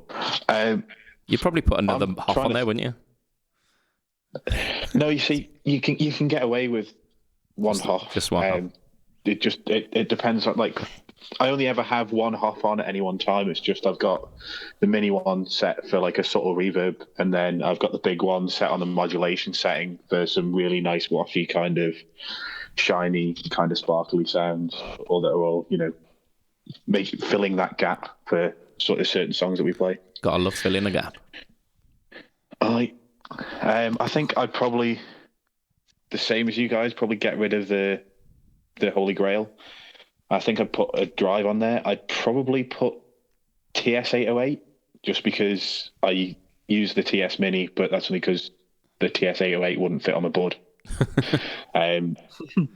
Speaker 1: You'd probably put another Hoff on there, wouldn't you?
Speaker 3: No, you see, you can get away with one Hoff.
Speaker 1: Just one Hoff.
Speaker 3: It depends on, like, I only ever have one Hoff on at any one time. It's just I've got the mini one set for like a subtle reverb, and then I've got the big one set on the modulation setting for some really nice washy kind of shiny kind of sparkly sounds, or that are all, filling that gap for sort of certain songs that we play.
Speaker 1: Gotta love filling a gap.
Speaker 3: I think I'd probably, the same as you guys, probably get rid of the Holy Grail. I think I'd put a drive on there. I'd probably put TS808 just because I use the TS Mini, but that's only because the TS808 wouldn't fit on my board. And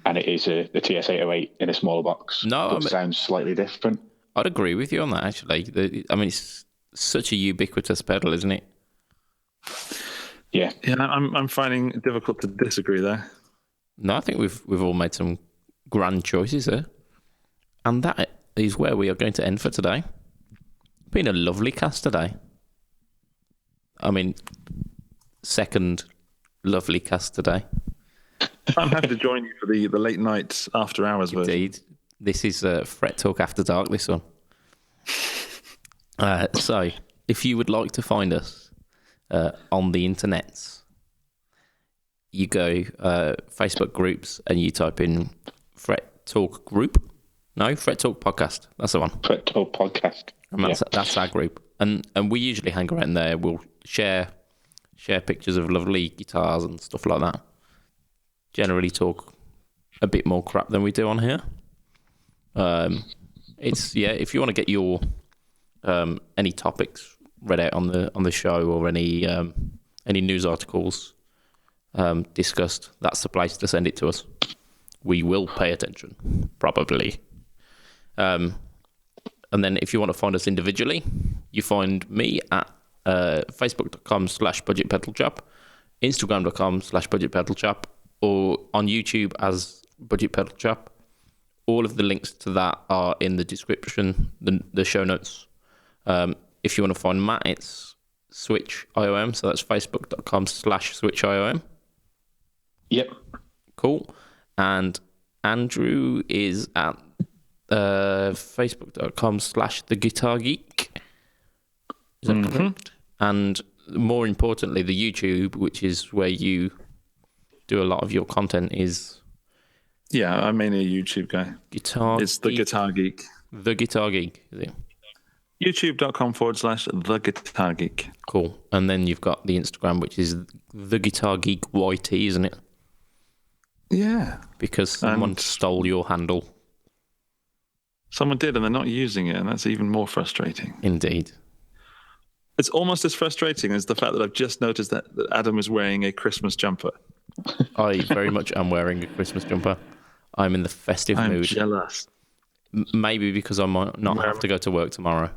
Speaker 3: it is the TS808 in a smaller box.
Speaker 1: No,
Speaker 3: it sounds slightly different.
Speaker 1: I'd agree with you on that, actually. It's such a ubiquitous pedal, isn't it?
Speaker 3: Yeah.
Speaker 2: Yeah, I'm finding it difficult to disagree there.
Speaker 1: No, I think we've all made some grand choices there. And that is where we are going to end for today. Been a lovely cast today. I mean, second lovely cast today.
Speaker 2: I'm happy to join you for the late night after hours version.
Speaker 1: Indeed. This is Fret Talk After Dark, this one. So, if you would like to find us on the internets, you go Facebook groups and you type in Fret Talk Group. No, Fret Talk Podcast. That's the one.
Speaker 3: Fret Talk Podcast.
Speaker 1: And that's our group. And we usually hang around there. We'll share pictures of lovely guitars and stuff like that. Generally talk a bit more crap than we do on here. If you want to get your any topics read out on the show or any news articles discussed, that's the place to send it to us. We will pay attention, probably. And then if you want to find us individually, you find me at facebook.com/budgetpedalchap, instagram.com/budgetpedalchap, or on YouTube as Budget Pedal Chap. All of the links to that are in the description, the show notes. If you want to find Matt, it's SwitchIOM, so that's facebook.com/SwitchIOM.
Speaker 3: Yep.
Speaker 1: Cool. And Andrew is at facebook.com/TheGuitarGeek. Is that correct? And more importantly, the YouTube, which is where you do a lot of your content, is...
Speaker 2: Yeah, I'm mainly a YouTube guy. It's The Guitar Geek.
Speaker 1: The Guitar Geek, is it?
Speaker 2: YouTube.com/The Guitar Geek.
Speaker 1: Cool. And then you've got the Instagram, which is The Guitar Geek YT, isn't it?
Speaker 2: Yeah.
Speaker 1: Because someone stole your handle.
Speaker 2: Someone did, and they're not using it, and that's even more frustrating.
Speaker 1: Indeed.
Speaker 2: It's almost as frustrating as the fact that I've just noticed that Adam is wearing a Christmas jumper.
Speaker 1: I very much am wearing a Christmas jumper. I'm in the festive mood.
Speaker 2: I'm jealous.
Speaker 1: Maybe because I might not have to go to work tomorrow.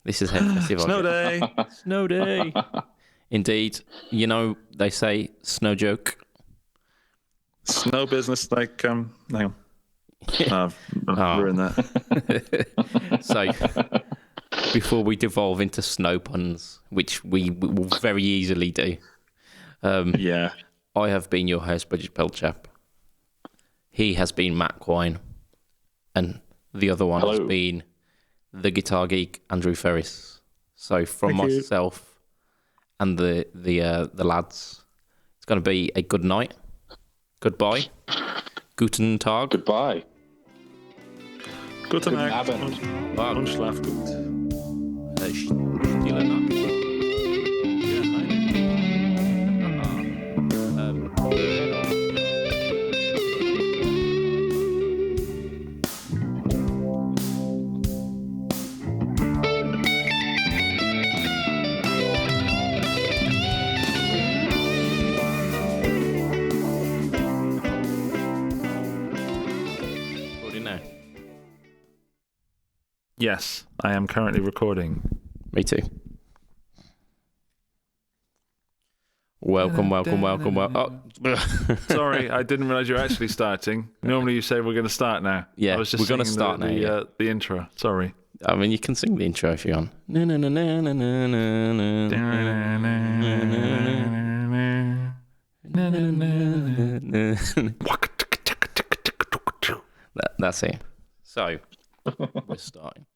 Speaker 1: This is how festive I
Speaker 2: Snow day.
Speaker 1: Snow day. Indeed. You know, they say snow joke.
Speaker 2: Snow business, like, hang on. I've ruined that.
Speaker 1: So, before we devolve into snow puns, which we will very easily do,
Speaker 2: Yeah.
Speaker 1: I have been your host, Budget Pedal Chap. He has been Matt Quine. And the other one has been the Guitar Geek, Andrew Ferris. So, from myself and the lads, it's going to be a good night. Goodbye. Guten Tag.
Speaker 3: Goodbye.
Speaker 2: Guten
Speaker 3: Abend.
Speaker 2: Abend. Und schlaf gut.
Speaker 1: Stille Nacht.
Speaker 2: Yes, I am currently recording.
Speaker 1: Me too. Welcome. Oh.
Speaker 2: Sorry, I didn't realize you were actually starting. Normally you say we're going to start now.
Speaker 1: Yeah,
Speaker 2: I was just
Speaker 1: we're gonna
Speaker 2: singing
Speaker 1: start now, yeah.
Speaker 2: The intro. Sorry.
Speaker 1: I mean, you can sing the intro if you want. No, no, no, no, no, no, no, no. That's it. So, we're starting.